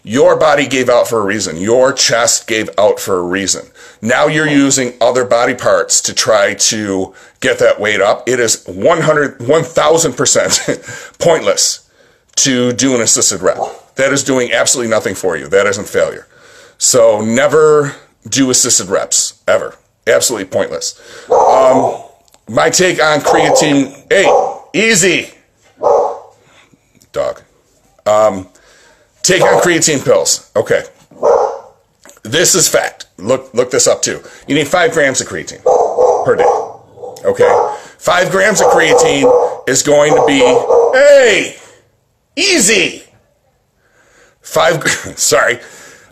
Your body gave out for a reason. Your chest gave out for a reason. Now you're using other body parts to try to get that weight up. It is 1000% pointless to do an assisted rep. That is doing absolutely nothing for you. That isn't failure. So never do assisted reps, ever. Absolutely pointless. My take on creatine, hey, easy. Dog. Take on creatine pills. Okay. This is fact. Look this up too. You need 5 grams of creatine per day. Okay. 5 grams of creatine is going to be, hey, easy. 5, sorry.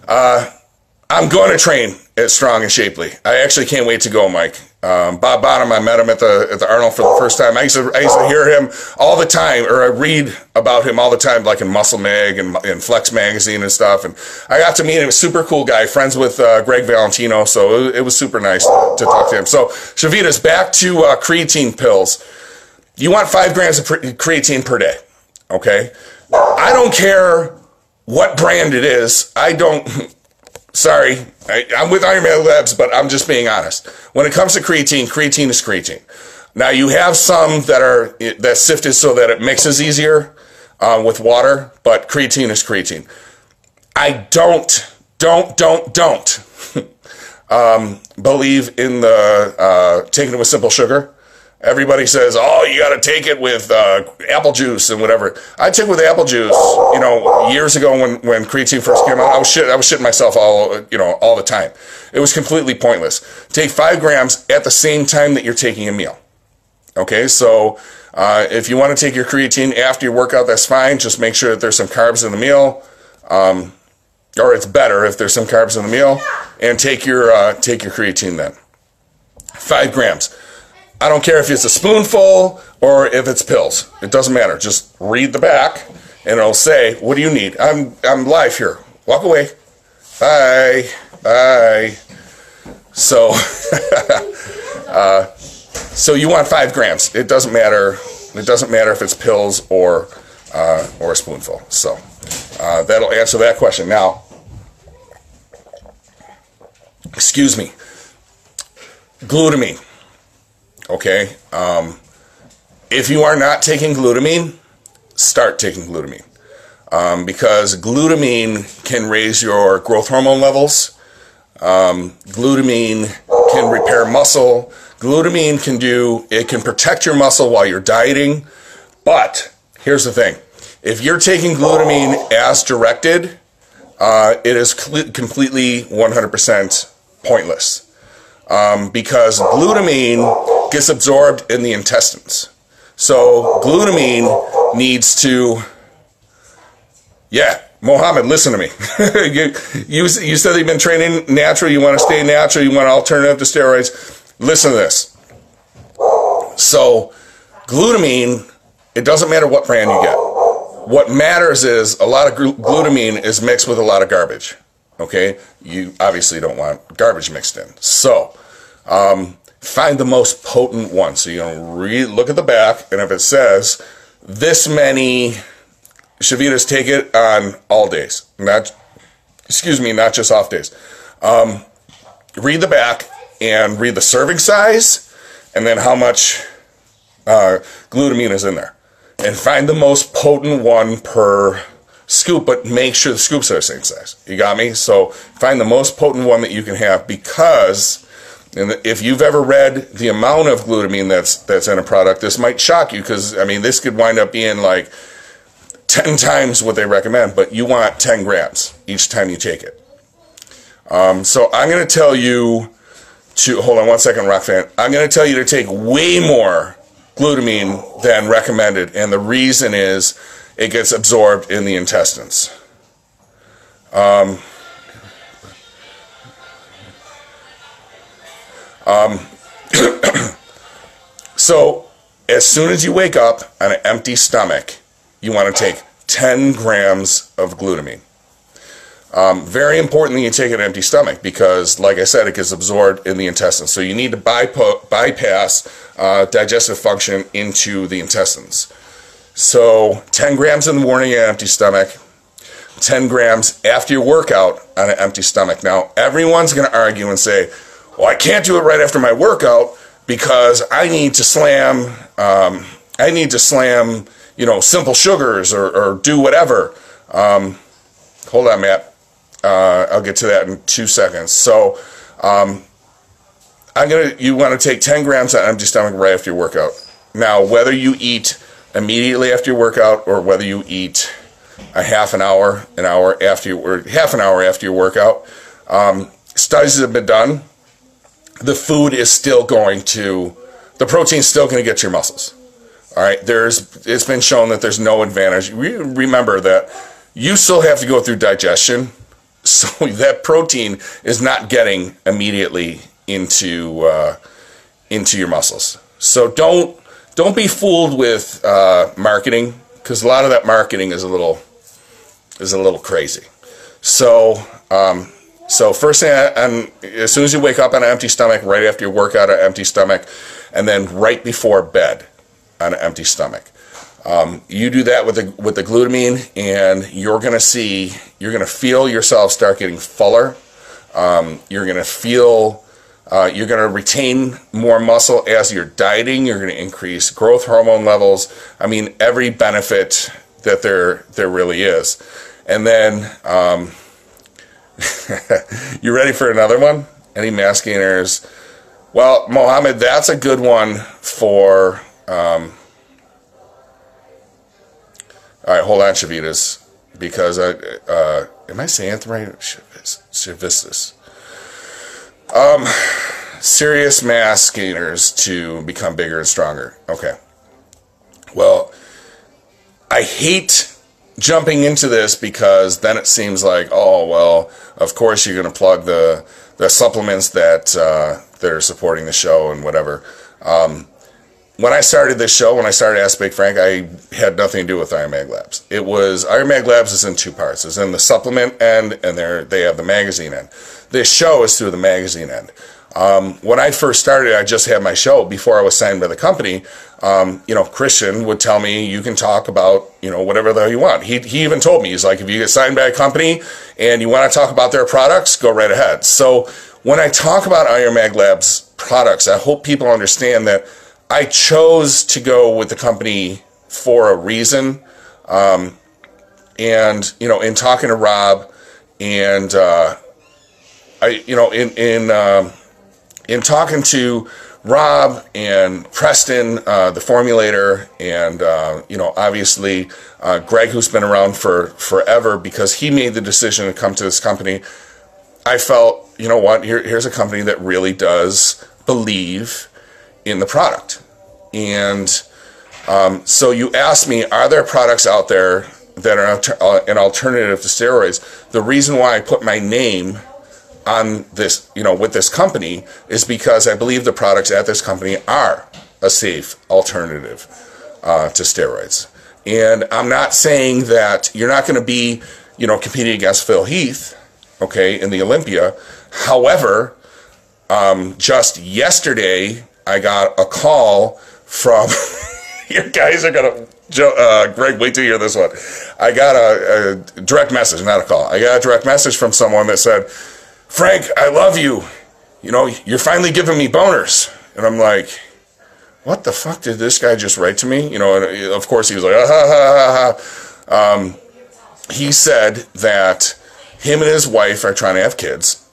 I'm going to train at Strong and Shapely. I actually can't wait to go, Mike. Bob Bottom, I met him at the Arnold for the first time. I used to hear him all the time, or I read about him all the time, like in Muscle Mag and Flex Magazine and stuff. And I got to meet him. Super cool guy, friends with Greg Valentino, so it was super nice to talk to him. So Shavita's back to creatine pills. You want 5 grams of creatine per day, okay? I don't care what brand it is. I don't... Sorry, I'm with IronMag Labs, but I'm just being honest. When it comes to creatine, creatine is creatine. Now, you have some that's sifted so that it mixes easier with water, but creatine is creatine. I don't believe in the taking it with simple sugar. Everybody says, oh, you got to take it with apple juice and whatever. I took with apple juice, years ago when creatine first came out. I was shitting myself all the time. It was completely pointless. Take 5 grams at the same time that you're taking a meal. Okay, so if you want to take your creatine after your workout, that's fine. Just make sure that there's some carbs in the meal, or it's better if there's some carbs in the meal, and take your creatine then. 5 grams. I don't care if it's a spoonful or if it's pills. It doesn't matter. Just read the back, and it'll say, "What do you need?" I'm live here. Walk away. Bye. Bye. So, so you want 5 grams. It doesn't matter. It doesn't matter if it's pills or a spoonful. So that'll answer that question. Now, excuse me. Glutamine. Okay, if you are not taking glutamine, start taking glutamine, because glutamine can raise your growth hormone levels. Glutamine can repair muscle. Glutamine can protect your muscle while you're dieting. But here's the thing: if you're taking glutamine as directed, it is completely 100% pointless. Because glutamine gets absorbed in the intestines. So glutamine needs to... Yeah, Mohammed, listen to me. you said that you've been training natural, you want to stay natural, you want an alternative to steroids. Listen to this. So glutamine, it doesn't matter what brand you get. What matters is a lot of glutamine is mixed with a lot of garbage. Okay? You obviously don't want garbage mixed in. So, find the most potent one. So you're going to look at the back, and if it says this many Shavitas, take it on all days. Not just off days. Read the back and read the serving size, and then how much glutamine is in there. And find the most potent one per scoop, but make sure the scoops are the same size. You got me? So find the most potent one that you can have, because if you've ever read the amount of glutamine that's in a product, this might shock you, because this could wind up being like 10 times what they recommend, but you want 10 grams each time you take it. So I'm going to tell you hold on one second, Rock Fan. I'm going to tell you to take way more glutamine than recommended, and the reason is it gets absorbed in the intestines. So as soon as you wake up on an empty stomach, you want to take 10 grams of glutamine. Very important that you take an empty stomach, because, like I said, it gets absorbed in the intestines. So you need to bypass digestive function into the intestines. So 10 grams in the morning on an empty stomach, 10 grams after your workout on an empty stomach. Now, everyone's going to argue and say, well, I can't do it right after my workout because I need to slam, simple sugars or do whatever. Hold on, Matt. I'll get to that in 2 seconds. So, you want to take 10 grams on an empty stomach right after your workout. Now, whether you eat immediately after your workout or whether you eat a half an hour after your workout, studies have been done. The food is still the protein's still going to get to your muscles. All right, it's been shown that there's no advantage. Remember that you still have to go through digestion, so that protein is not getting immediately into into your muscles. So don't be fooled with marketing, because a lot of that marketing is a little crazy. So first thing, as soon as you wake up on an empty stomach, right after your workout on an empty stomach, and then right before bed on an empty stomach, you do that with the glutamine, and you're gonna feel yourself start getting fuller. You're gonna retain more muscle as you're dieting. You're gonna increase growth hormone levels. I mean, every benefit that there really is. And then, you ready for another one? Any mass gainers? Well, Mohammed, that's a good one for, all right, hold on, Shavitas, because am I saying it right? Shavistus. Serious mass gainers to become bigger and stronger. Okay. Well, I hate jumping into this, because then it seems like, oh, well, of course you're going to plug the supplements that are supporting the show and whatever. When I started this show, when I started Ask Big Frank, I had nothing to do with IronMag Labs. IronMag Labs is in two parts. It's in the supplement end, and they have the magazine end. This show is through the magazine end. When I first started, I just had my show before I was signed by the company. Christian would tell me, you can talk about, whatever the hell you want. He even told me, he's like, if you get signed by a company and you want to talk about their products, go right ahead. So when I talk about IronMag Labs products, I hope people understand that I chose to go with the company for a reason. In talking to Rob, and in talking to Rob and Preston, the formulator, and obviously Greg, who's been around for forever, because he made the decision to come to this company, I felt, here's a company that really does believe in the product. And so you asked me, are there products out there that are an alternative to steroids? The reason why I put my name on this, with this company, is because I believe the products at this company are a safe alternative to steroids. And I'm not saying that you're not going to be, competing against Phil Heath, okay, in the Olympia. However, just yesterday, I got a call from, you guys are going to, Greg, wait till you hear this one. I got a direct message, not a call. I got a direct message from someone that said, Frank, I love you. You're finally giving me boners. And I'm like, what the fuck did this guy just write to me? And of course he was like, ah, ha, ha, ha, ha. He said that him and his wife are trying to have kids.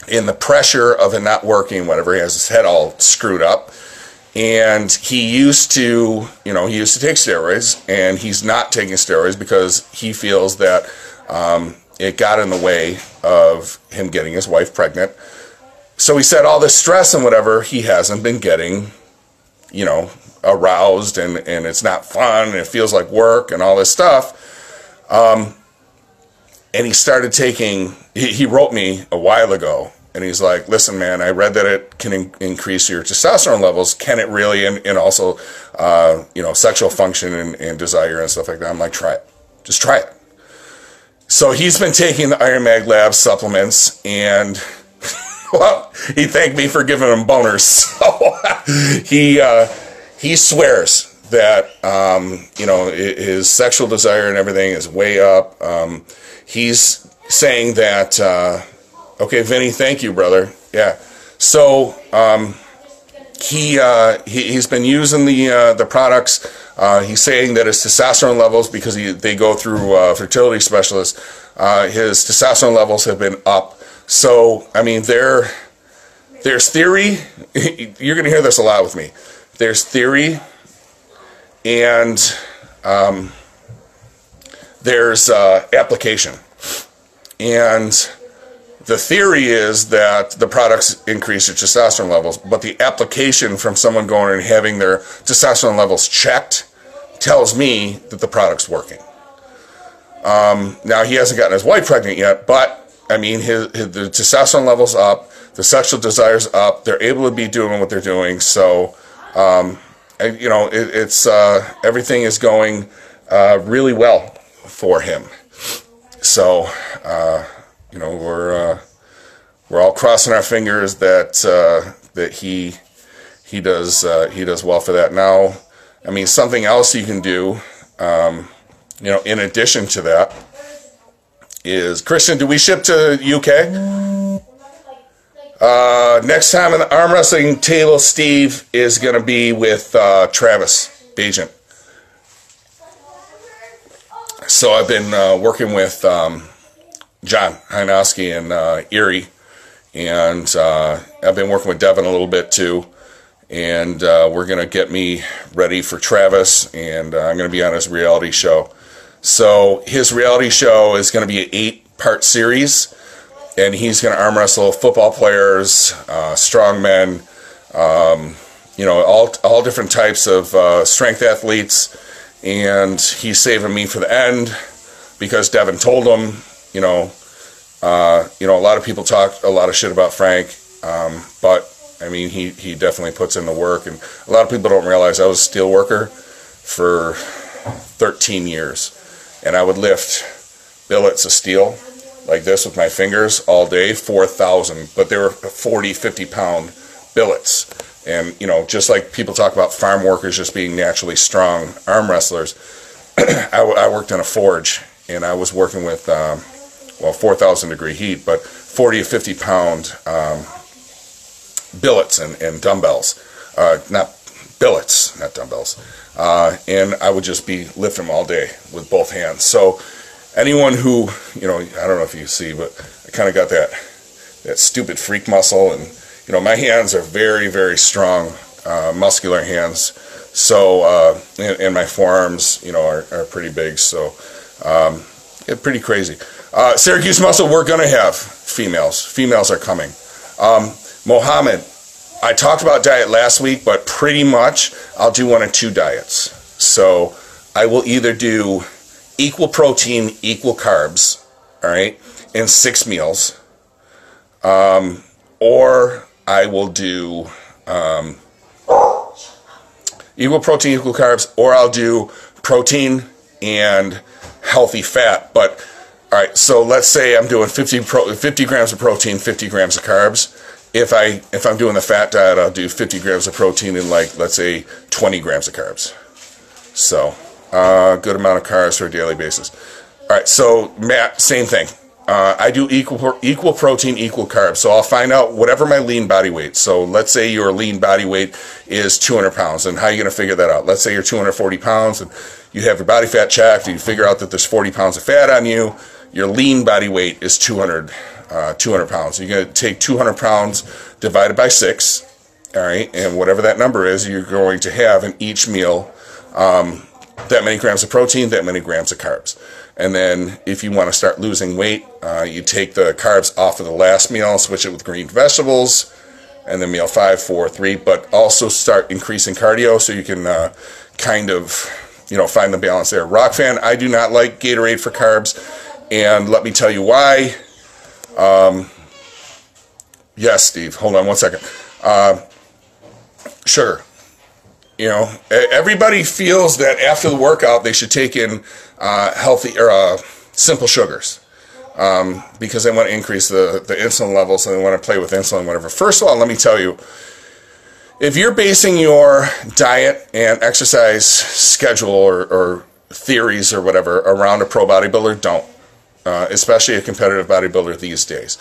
In the pressure of it not working, whatever, he has his head all screwed up. And he used to take steroids, and he's not taking steroids because he feels that it got in the way of him getting his wife pregnant. So he said all this stress and whatever, he hasn't been getting, aroused, and it's not fun, and it feels like work and all this stuff. And he started taking, he wrote me a while ago, and he's like, listen, man, I read that it can increase your testosterone levels. Can it really? And also, sexual function and desire and stuff like that. I'm like, try it. Just try it. So he's been taking the IronMag Labs supplements, and well, he thanked me for giving him boners. So he swears that his sexual desire and everything is way up. He's saying that okay, Vinny, thank you, brother. Yeah. So he's been using the products. He's saying that his testosterone levels, because they go through fertility specialists, his testosterone levels have been up. So, I mean, there's theory. You're going to hear this a lot with me. There's theory, and there's application. And the theory is that the products increase your testosterone levels, but the application from someone going and having their testosterone levels checked tells me that the product's working. Now, he hasn't gotten his wife pregnant yet, but, I mean, the testosterone level's up, The sexual desire's up. They're able to be doing what they're doing. So, you know, it's everything is going really well for him. So, you know, we're all crossing our fingers that that he does well for that. Now, I mean, something else you can do, you know, in addition to that, is Christian. Do we ship to UK? Next time on the arm wrestling table, Steve is going to be with Travis Bagent. So I've been working with John Heinowski and Erie, and I've been working with Devin a little bit too, and we're going to get me ready for Travis, and I'm going to be on his reality show. So his reality show is going to be an 8-part series, and he's going to arm wrestle football players, strongmen, you know, all different types of strength athletes. And he's saving me for the end because Devin told him, you know, a lot of people talk a lot of shit about Frank, but I mean, he definitely puts in the work, and a lot of people don't realize I was a steel worker for 13 years, and I would lift billets of steel like this with my fingers all day, 4,000, but they were 40, 50-pound billets. And, you know, just like people talk about farm workers just being naturally strong arm wrestlers, I worked in a forge, and I was working with, 4,000 degree heat, but 40 to 50-pound billets and dumbbells. Not billets, not dumbbells. And I would just be lifting them all day with both hands. So anyone who, you know, I don't know if you see, but I kind of got that stupid freak muscle, and you know, my hands are very, very strong, muscular hands. So, and my forearms, you know, are pretty big. So, yeah, pretty crazy. Syracuse Muscle, we're going to have females. Females are coming. Mohammed, I talked about diet last week, but pretty much I'll do 1 of 2 diets. So, I will either do equal protein, equal carbs, all right, in 6 meals, or I will do equal protein, equal carbs, or I'll do protein and healthy fat. But, all right, so let's say I'm doing 50 grams of protein, 50 grams of carbs. If I'm doing the fat diet, I'll do 50 grams of protein and, like, let's say 20 grams of carbs. So, good amount of carbs for a daily basis. All right, so Matt, same thing. I do equal protein, equal carbs. So I'll find out whatever my lean body weight. So let's say your lean body weight is 200 pounds. And how are you going to figure that out? Let's say you're 240 pounds and you have your body fat checked, and you figure out that there's 40 pounds of fat on you. Your lean body weight is 200 pounds. You're going to take 200 pounds divided by 6, all right? And whatever that number is, you're going to have in each meal that many grams of protein, that many grams of carbs. And then if you want to start losing weight, you take the carbs off of the last meal, switch it with green vegetables, and then meal 5, 4, 3, but also start increasing cardio so you can kind of, you know, find the balance there. Rock fan, I do not like Gatorade for carbs, and let me tell you why. Yes, Steve, hold on one second. Sugar. You know, everybody feels that after the workout they should take in healthy or simple sugars because they want to increase the insulin levels and they want to play with insulin, whatever. First of all, let me tell you, if you're basing your diet and exercise schedule or theories or whatever around a pro bodybuilder, don't. Especially a competitive bodybuilder these days.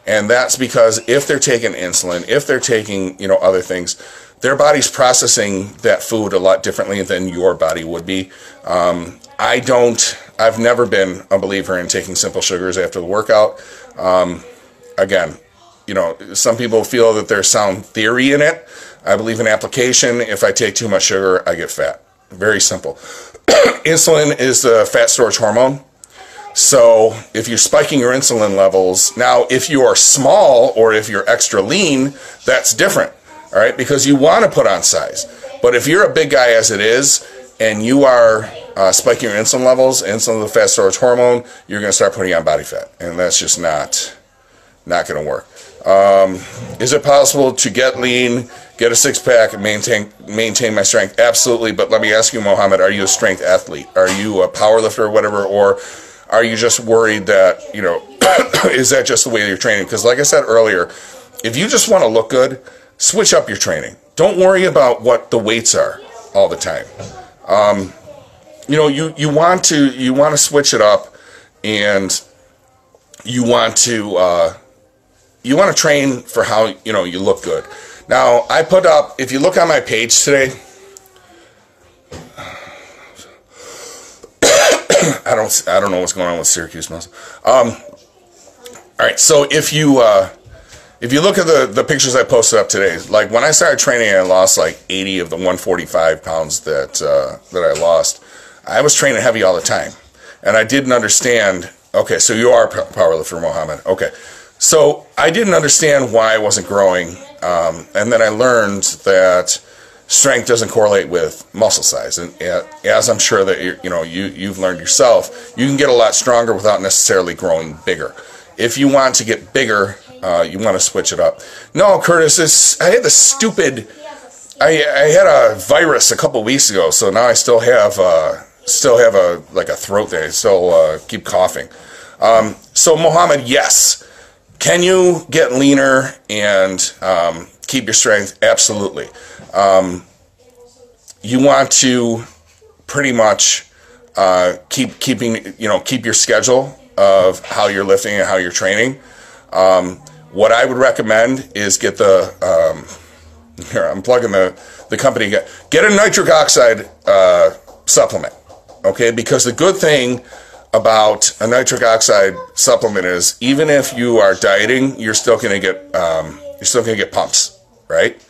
And that's because if they're taking insulin, if they're taking, you know, other things, their body's processing that food a lot differently than your body would be. I've never been a believer in taking simple sugars after the workout. Again, you know, some people feel that there's sound theory in it. I believe in application. If I take too much sugar, I get fat. Very simple. Insulin is the fat storage hormone. So if you're spiking your insulin levels, now if you are small or if you're extra lean, that's different, all right, because you want to put on size. But if you're a big guy as it is, and you are spiking your insulin levels, insulin is the fat storage hormone, you're going to start putting on body fat, and that's just not going to work. Is it possible to get lean, get a six-pack, and maintain my strength? Absolutely, but let me ask you, Mohammed, are you a strength athlete? Are you a power lifter or whatever, or are you just worried that, you know, is that just the way you're training? Because like I said earlier, if you just want to look good, switch up your training. Don't worry about what the weights are all the time. You know, you want to switch it up, and you want to train for how, you know, you look good. Now, I put up, if you look on my page today, I don't know what's going on with Syracuse muscle. All right, so if you look at the pictures I posted up today, like when I started training, I lost like 80 of the 145 pounds that I lost. I was training heavy all the time, and I didn't understand. Okay, so you are a powerlifter, Mohammed. Okay, so I didn't understand why I wasn't growing, and then I learned that strength doesn't correlate with muscle size, and as I'm sure that you've learned yourself, you can get a lot stronger without necessarily growing bigger. If you want to get bigger, you want to switch it up. No, Curtis, I had this stupid. I had a virus a couple weeks ago, so now I still have a throat thing. I still keep coughing. So Mohammed, yes. Can you get leaner and keep your strength? Absolutely. You want to pretty much keep your schedule of how you're lifting and how you're training. What I would recommend is get here I'm plugging the company. Get a nitric oxide supplement. Okay, because the good thing about a nitric oxide supplement is even if you are dieting, you're still going to get pumps, right?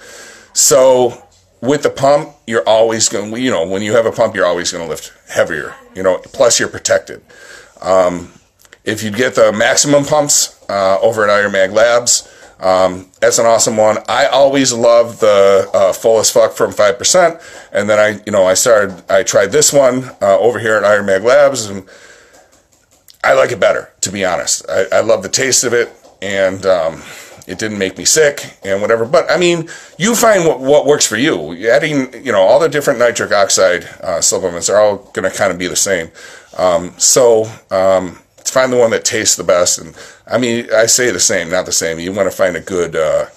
So with the pump, you're always going, when you have a pump, you're always going to lift heavier, plus you're protected. If you get the maximum pumps over at IronMag Labs, that's an awesome one. I always love the Full as Fuck from 5%, and then I tried this one over here at IronMag Labs, and I like it better, to be honest. I love the taste of it, and it didn't make me sick and whatever. But I mean, you find what works for you. Adding, all the different nitric oxide supplements are all going to kind of be the same. So find the one that tastes the best. And I mean, I say the same, not the same. You want to find a good, a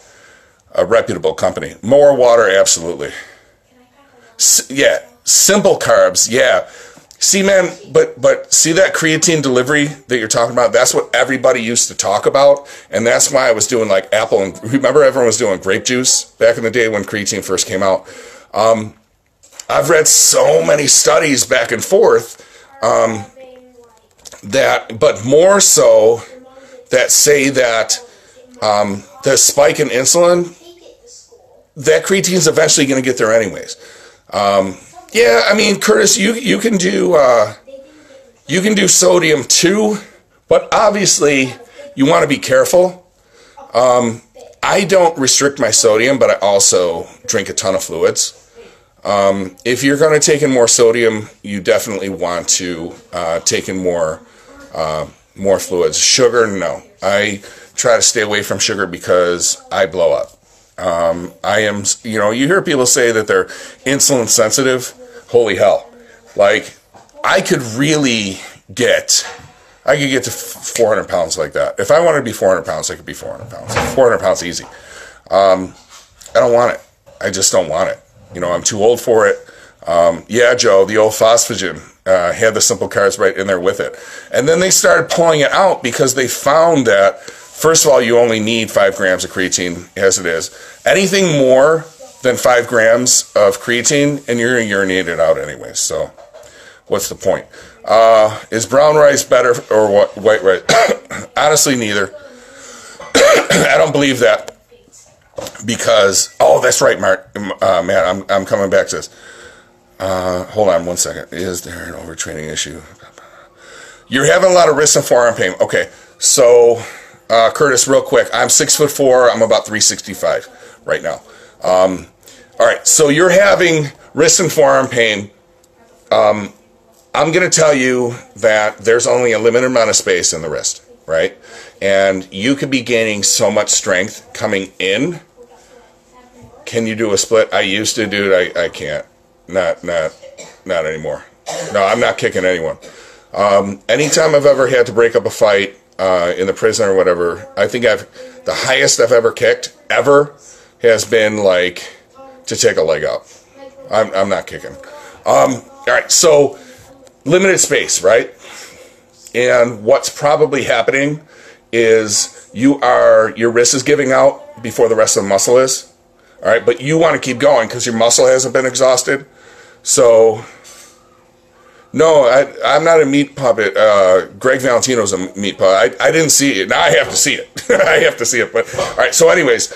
reputable company. More water, absolutely. Yeah, simple carbs. Yeah. See, man, but see that creatine delivery that you're talking about? That's what everybody used to talk about, and that's why I was doing like apple. And remember, everyone was doing grape juice back in the day when creatine first came out. I've read so many studies back and forth but more so that say that the spike in insulin, that creatine's eventually going to get there anyways. Yeah, I mean, Curtis, you can do sodium too, but obviously you want to be careful. I don't restrict my sodium, but I also drink a ton of fluids. If you're going to take in more sodium, you definitely want to take in more fluids. Sugar, no. I try to stay away from sugar because I blow up. I am, you hear people say that they're insulin sensitive. Holy hell. Like, I could get to 400 pounds like that. If I wanted to be 400 pounds, I could be 400 pounds. 400 pounds easy. I don't want it. I just don't want it. I'm too old for it. Yeah, Joe, the old phosphagen had the simple carbs right in there with it. And then they started pulling it out because they found that, first of all, you only need 5 grams of creatine as it is. Anything more than 5 grams of creatine, and you're going to urinate it out anyway. So what's the point? Is brown rice better or what? White rice? Honestly, neither. I don't believe that. Because, that's right, Matt, I'm coming back to this. Hold on one second. Is there an overtraining issue? You're having a lot of wrist and forearm pain. Okay, so, Curtis, real quick. I'm 6'4". I'm about 365 right now. All right, so you're having wrist and forearm pain. I'm going to tell you that there's only a limited amount of space in the wrist. right? And you could be gaining so much strength coming in. Can you do a split? I used to do it. I can't. Not anymore. No, I'm not kicking anyone. Anytime I've ever had to break up a fight in the prison or whatever, I think the highest I've ever kicked ever has been like to take a leg out. I'm not kicking. All right, so limited space, right? And what's probably happening is your wrist is giving out before the rest of the muscle is. All right, but you want to keep going because your muscle hasn't been exhausted. So, no, I'm not a meat puppet. Greg Valentino's a meat puppet. I didn't see it. Now I have to see it. I have to see it. But all right. So, anyways,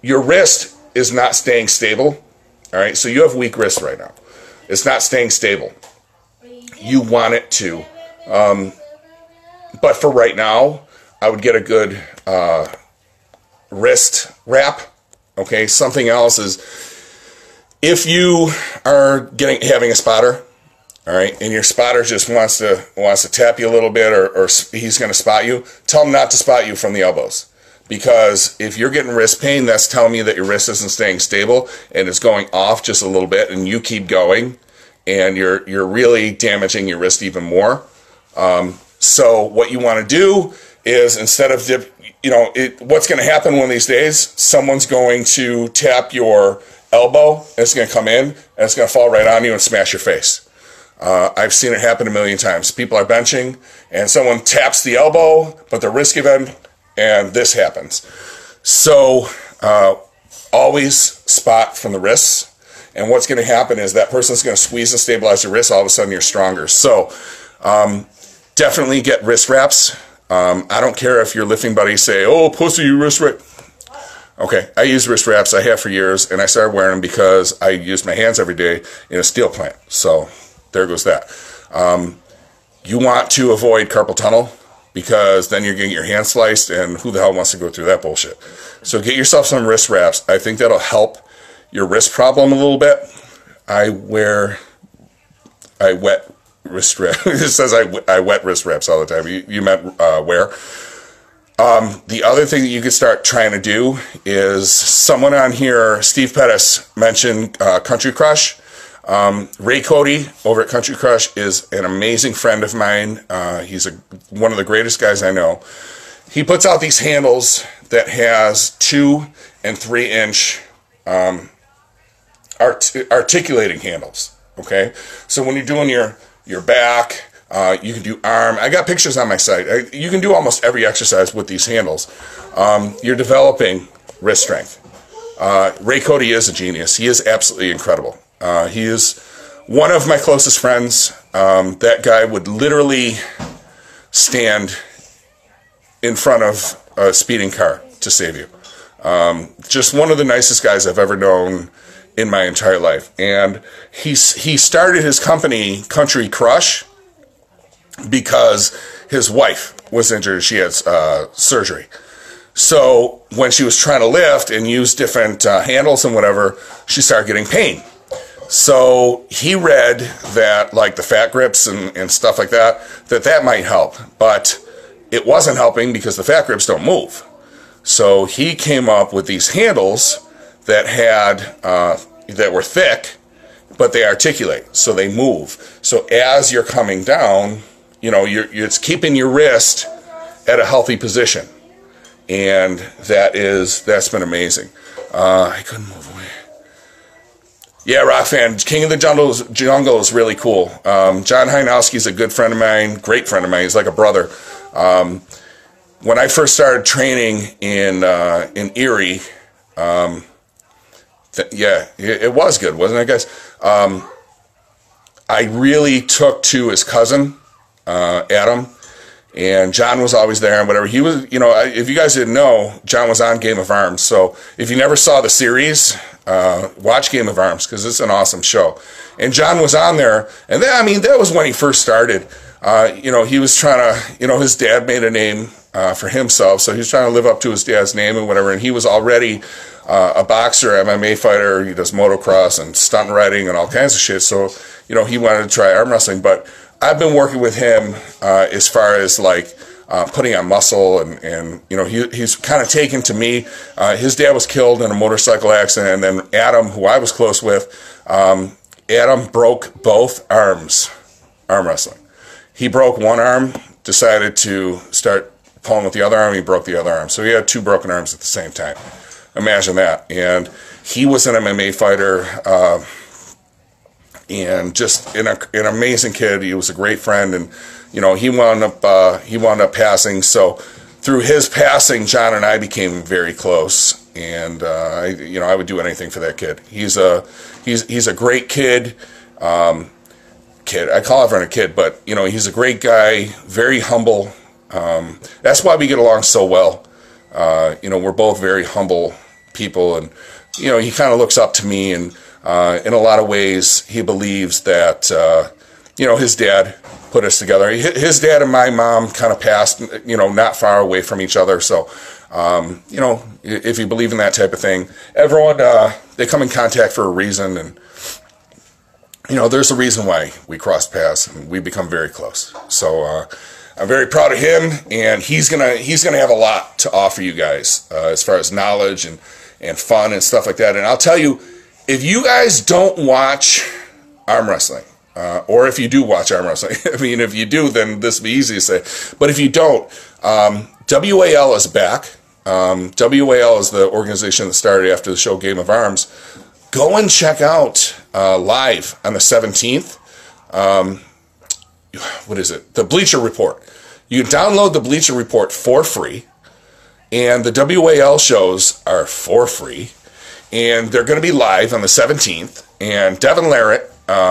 your wrist is not staying stable. All right. So you have weak wrist right now. It's not staying stable. You want it to. But for right now, I would get a good wrist wrap. Okay, something else is if you are having a spotter, all right, and your spotter just wants to tap you a little bit, or he's going to spot you, tell him not to spot you from the elbows, because if you're getting wrist pain, that's telling me that your wrist isn't staying stable and it's going off just a little bit, and you keep going, and you're really damaging your wrist even more. So what you want to do is, instead of what's going to happen one of these days, someone's going to tap your elbow, and it's going to come in, and it's going to fall right on you and smash your face. I've seen it happen a million times. People are benching, and someone taps the elbow, but the wrist give in, and this happens. So always spot from the wrists, and what's going to happen is that person's going to squeeze and stabilize your wrist. All of a sudden, you're stronger. So definitely get wrist wraps. I don't care if your lifting buddies say, "Oh, pussy, you wrist wrap." Okay, I use wrist wraps. I have for years, and I started wearing them because I use my hands every day in a steel plant. So there goes that. You want to avoid carpal tunnel, because then you're going to get your hand sliced, and who the hell wants to go through that bullshit? So get yourself some wrist wraps. I think that'll help your wrist problem a little bit. I wet wrist wrap. It says I wet wrist wraps all the time. You meant wear. The other thing that you could start trying to do is, someone on here, Steve Pettis, mentioned Country Crush. Ray Cody over at Country Crush is an amazing friend of mine. He's one of the greatest guys I know. He puts out these handles that has 2 and 3 inch articulating handles. Okay, so when you're doing your back, you can do arm. I got pictures on my site. You can do almost every exercise with these handles. You're developing wrist strength. Ray Cody is a genius. He is absolutely incredible. He is one of my closest friends. That guy would literally stand in front of a speeding car to save you. Just one of the nicest guys I've ever known in my entire life. And he started his company, Country Crush, because his wife was injured. She had surgery. So when she was trying to lift and use different handles and whatever, she started getting pain. So he read that, like the fat grips and stuff like that, that might help. But it wasn't helping because the fat grips don't move. So he came up with these handles that had that were thick, but they articulate, so they move. So as you're coming down, it's keeping your wrist at a healthy position, and that's been amazing. I couldn't move away. Yeah, Rock Fan, King of the Jungle is really cool. John Heinowski's a good friend of mine, great friend of mine. He's like a brother. When I first started training in Erie, it was good, wasn't it, guys? I really took to his cousin, Adam, and John was always there and whatever. He was, if you guys didn't know, John was on Game of Arms. So if you never saw the series, watch Game of Arms, because it's an awesome show. And John was on there, and that was when he first started. He was trying to, his dad made a name for himself, so he was trying to live up to his dad's name and whatever, and he was already a boxer, MMA fighter. He does motocross and stunt riding and all kinds of shit, so, he wanted to try arm wrestling. But I've been working with him as far as, like, putting on muscle, and you know, he's kind of taken to me. His dad was killed in a motorcycle accident, and then Adam, who I was close with, Adam broke both arms, arm wrestling. He broke one arm, decided to start pulling with the other arm, he broke the other arm. So he had two broken arms at the same time. Imagine that. And he was an MMA fighter, and just an amazing kid. He was a great friend, and you know, he wound up passing. So through his passing, John and I became very close, and I would do anything for that kid. He's a great kid. I call everyone a kid, but you know, he's a great guy, very humble. That's why we get along so well. You know, we're both very humble people, and you know, he kind of looks up to me, and in a lot of ways, he believes that you know, his dad put us together. His dad and my mom kind of passed, you know, not far away from each other. So, you know, if you believe in that type of thing, everyone they come in contact for a reason, and you know, there's a reason why we crossed paths and we become very close. So I'm very proud of him, and he's gonna have a lot to offer you guys as far as knowledge and fun and stuff like that. And I'll tell you, if you guys don't watch arm wrestling, or if you do watch arm wrestling, I mean, if you do, then this will be easy to say. But if you don't, WAL is back. WAL is the organization that started after the show Game of Arms. Go and check out live on the 17th. What is it? The Bleacher Report. You can download the Bleacher Report for free, and the WAL shows are for free, and they're going to be live on the 17th. And Devin Larrett,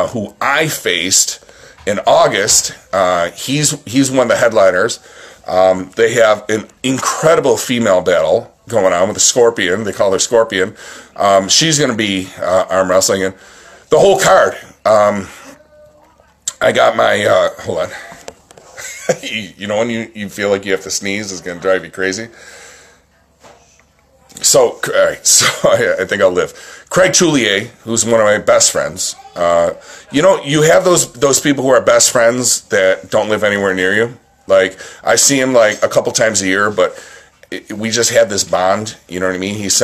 who I faced in August, he's one of the headliners. They have an incredible female battle going on with a Scorpion. They call her Scorpion. She's going to be arm wrestling, and the whole card. I got my hold on. You know when you feel like you have to sneeze, it's going to drive you crazy. So, all right, so I think I'll live. Craig Toulier, who's one of my best friends. You know, you have those people who are best friends that don't live anywhere near you. Like, I see him like a couple times a year, but we just had this bond. You know what I mean? He's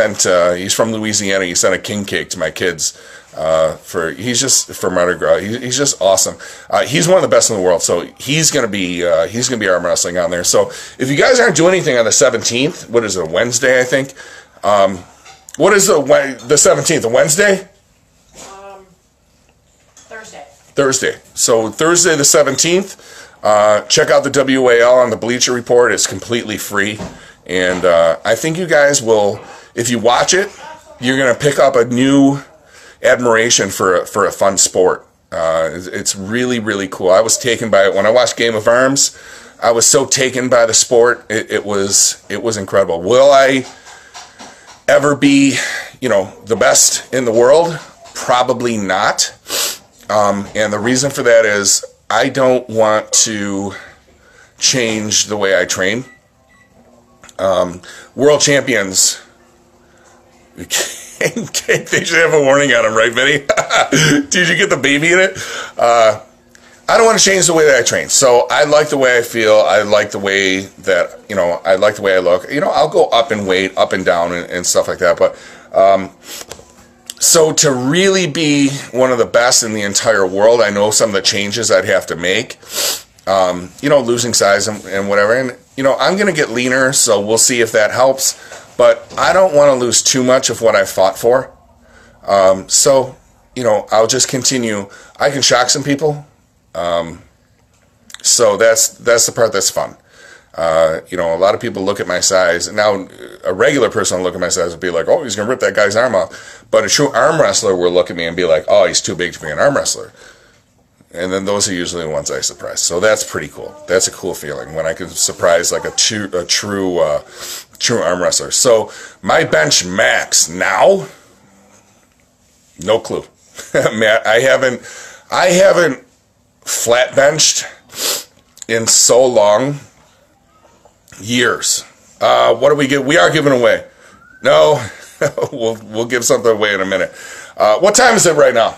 from Louisiana. He sent a king cake to my kids for Mardi Gras. He's just awesome. He's one of the best in the world. So he's gonna be arm wrestling on there. So if you guys aren't doing anything on the 17th, what is it, Wednesday? I think. What is the 17th? A Wednesday? Thursday. So Thursday the 17th. Check out the WAL on the Bleacher Report. It's completely free. And I think you guys will, if you watch it, you're going to pick up a new admiration for a fun sport. It's really, really cool. I was taken by it. When I watched Game of Arms, I was so taken by the sport. It was incredible. Will I ever be, you know, the best in the world? Probably not. And the reason for that is I don't want to change the way I train. World champions, they should have a warning on them, right, Vinny? Did you get the baby in it? I don't want to change the way that I train. So I like the way I feel. I like the way that, you know, I like the way I look. You know, I'll go up in weight, up and down and stuff like that. But so to really be one of the best in the entire world, I know some of the changes I'd have to make. You know, losing size and whatever. And, you know, I'm going to get leaner, so we'll see if that helps. But I don't want to lose too much of what I fought for. So, you know, I'll just continue. I can shock some people. So that's the part that's fun. You know, a lot of people look at my size. And now, a regular person will look at my size and be like, oh, he's going to rip that guy's arm off. But a true arm wrestler will look at me and be like, oh, he's too big to be an arm wrestler. And then those are usually the ones I surprise. So that's pretty cool. That's a cool feeling when I can surprise like a true arm wrestler. So my bench max now, no clue. Man, I haven't flat benched in so long. Years. What do we give? We are giving away. No, we'll give something away in a minute. What time is it right now?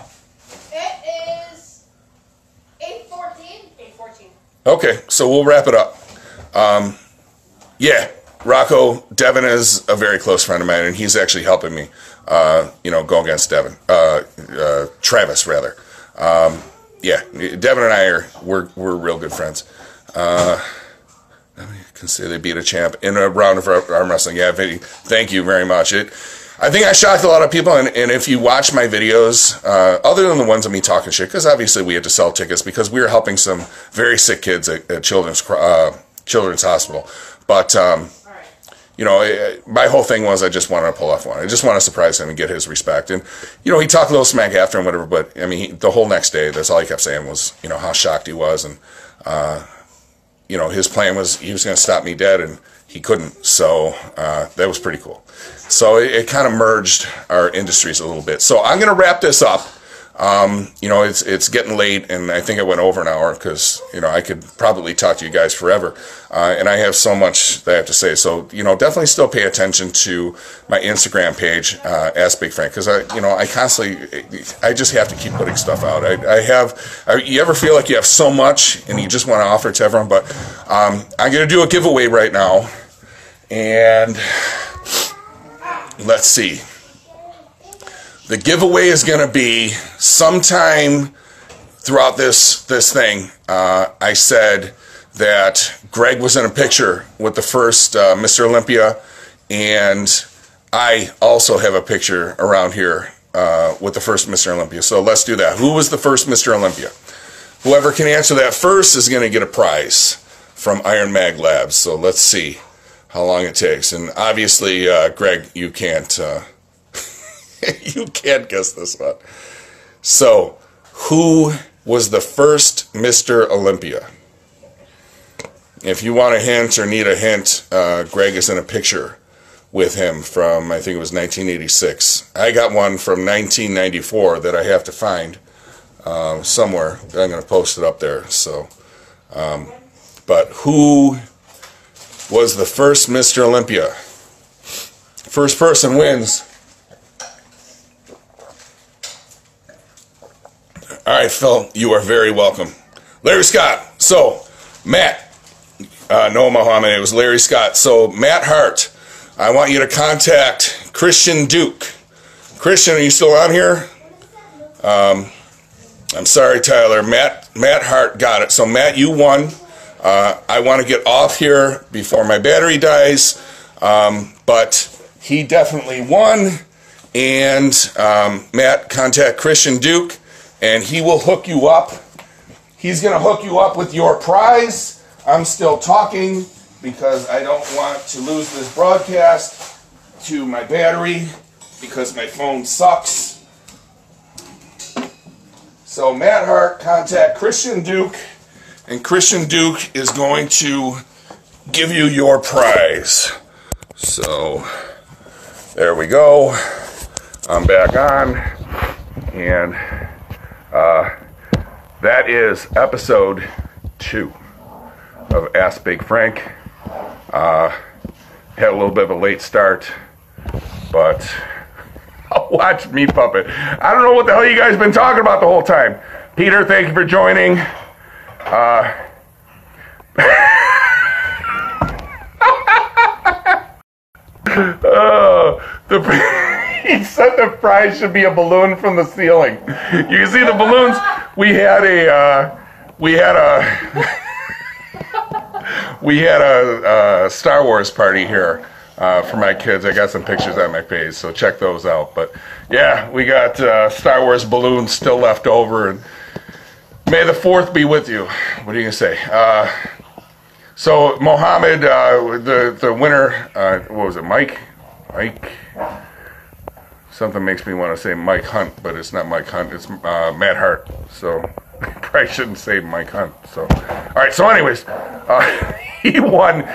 It is 8:14. 8:14. Okay, so we'll wrap it up. Yeah, Rocco, Devin is a very close friend of mine, and he's actually helping me, go against Devin. Travis, rather. Yeah, Devin and we're real good friends. I can say they beat a champ in a round of arm wrestling. Yeah, thank you very much. I think I shocked a lot of people, and if you watch my videos, other than the ones of me talking shit, because obviously we had to sell tickets because we were helping some very sick kids at Children's Hospital. But, my whole thing was I just wanted to pull off one. I just want to surprise him and get his respect. And, he talked a little smack after and whatever, but, I mean, the whole next day, that's all he kept saying was, how shocked he was. And, his plan was he was going to stop me dead, and he couldn't. So that was pretty cool. So it kind of merged our industries a little bit. So I'm going to wrap this up. It's getting late, and I think it went over an hour because, I could probably talk to you guys forever. And I have so much that I have to say. So, definitely still pay attention to my Instagram page, Ask Big Frank, because I just have to keep putting stuff out. You ever feel like you have so much and you just want to offer it to everyone? But I'm going to do a giveaway right now. And let's see. The giveaway is going to be sometime throughout this thing. I said that Greg was in a picture with the first Mr. Olympia, and I also have a picture around here with the first Mr. Olympia. So let's do that. Who was the first Mr. Olympia? Whoever can answer that first is going to get a prize from IronMag Labs. So let's see how long it takes. And obviously, Greg, you can't... you can't guess this one. So, who was the first Mr. Olympia? If you want a hint or need a hint, Greg is in a picture with him from, I think it was 1986. I got one from 1994 that I have to find somewhere. I'm going to post it up there. So, but who was the first Mr. Olympia? First person wins. All right, Phil, you are very welcome. Larry Scott. So, Matt. No, Muhammad, it was Larry Scott. So, Matt Hart, I want you to contact Christian Duke. Christian, are you still on here? I'm sorry, Tyler. Matt Hart got it. So, Matt, you won. I want to get off here before my battery dies. But he definitely won. And, Matt, contact Christian Duke. And he will hook you up. He's going to hook you up with your prize. I'm still talking because I don't want to lose this broadcast to my battery because my phone sucks. So Matt Hart, contact Christian Duke, and Christian Duke is going to give you your prize. So there we go. I'm back on, and that is episode 2 of Ask Big Frank. Had a little bit of a late start, but watch me puppet. I don't know what the hell you guys been talking about the whole time. Peter, thank you for joining. He said the prize should be a balloon from the ceiling. You can see the balloons. We had a Star Wars party here for my kids. I got some pictures on my page, so check those out. But yeah, we got Star Wars balloons still left over, and may the 4th be with you. What are you gonna say? So Mohammed, the winner, what was it? Mike. Something makes me want to say Mike Hunt, but it's not Mike Hunt. It's Matt Hart. So I probably shouldn't say Mike Hunt. So all right. So anyways, he won.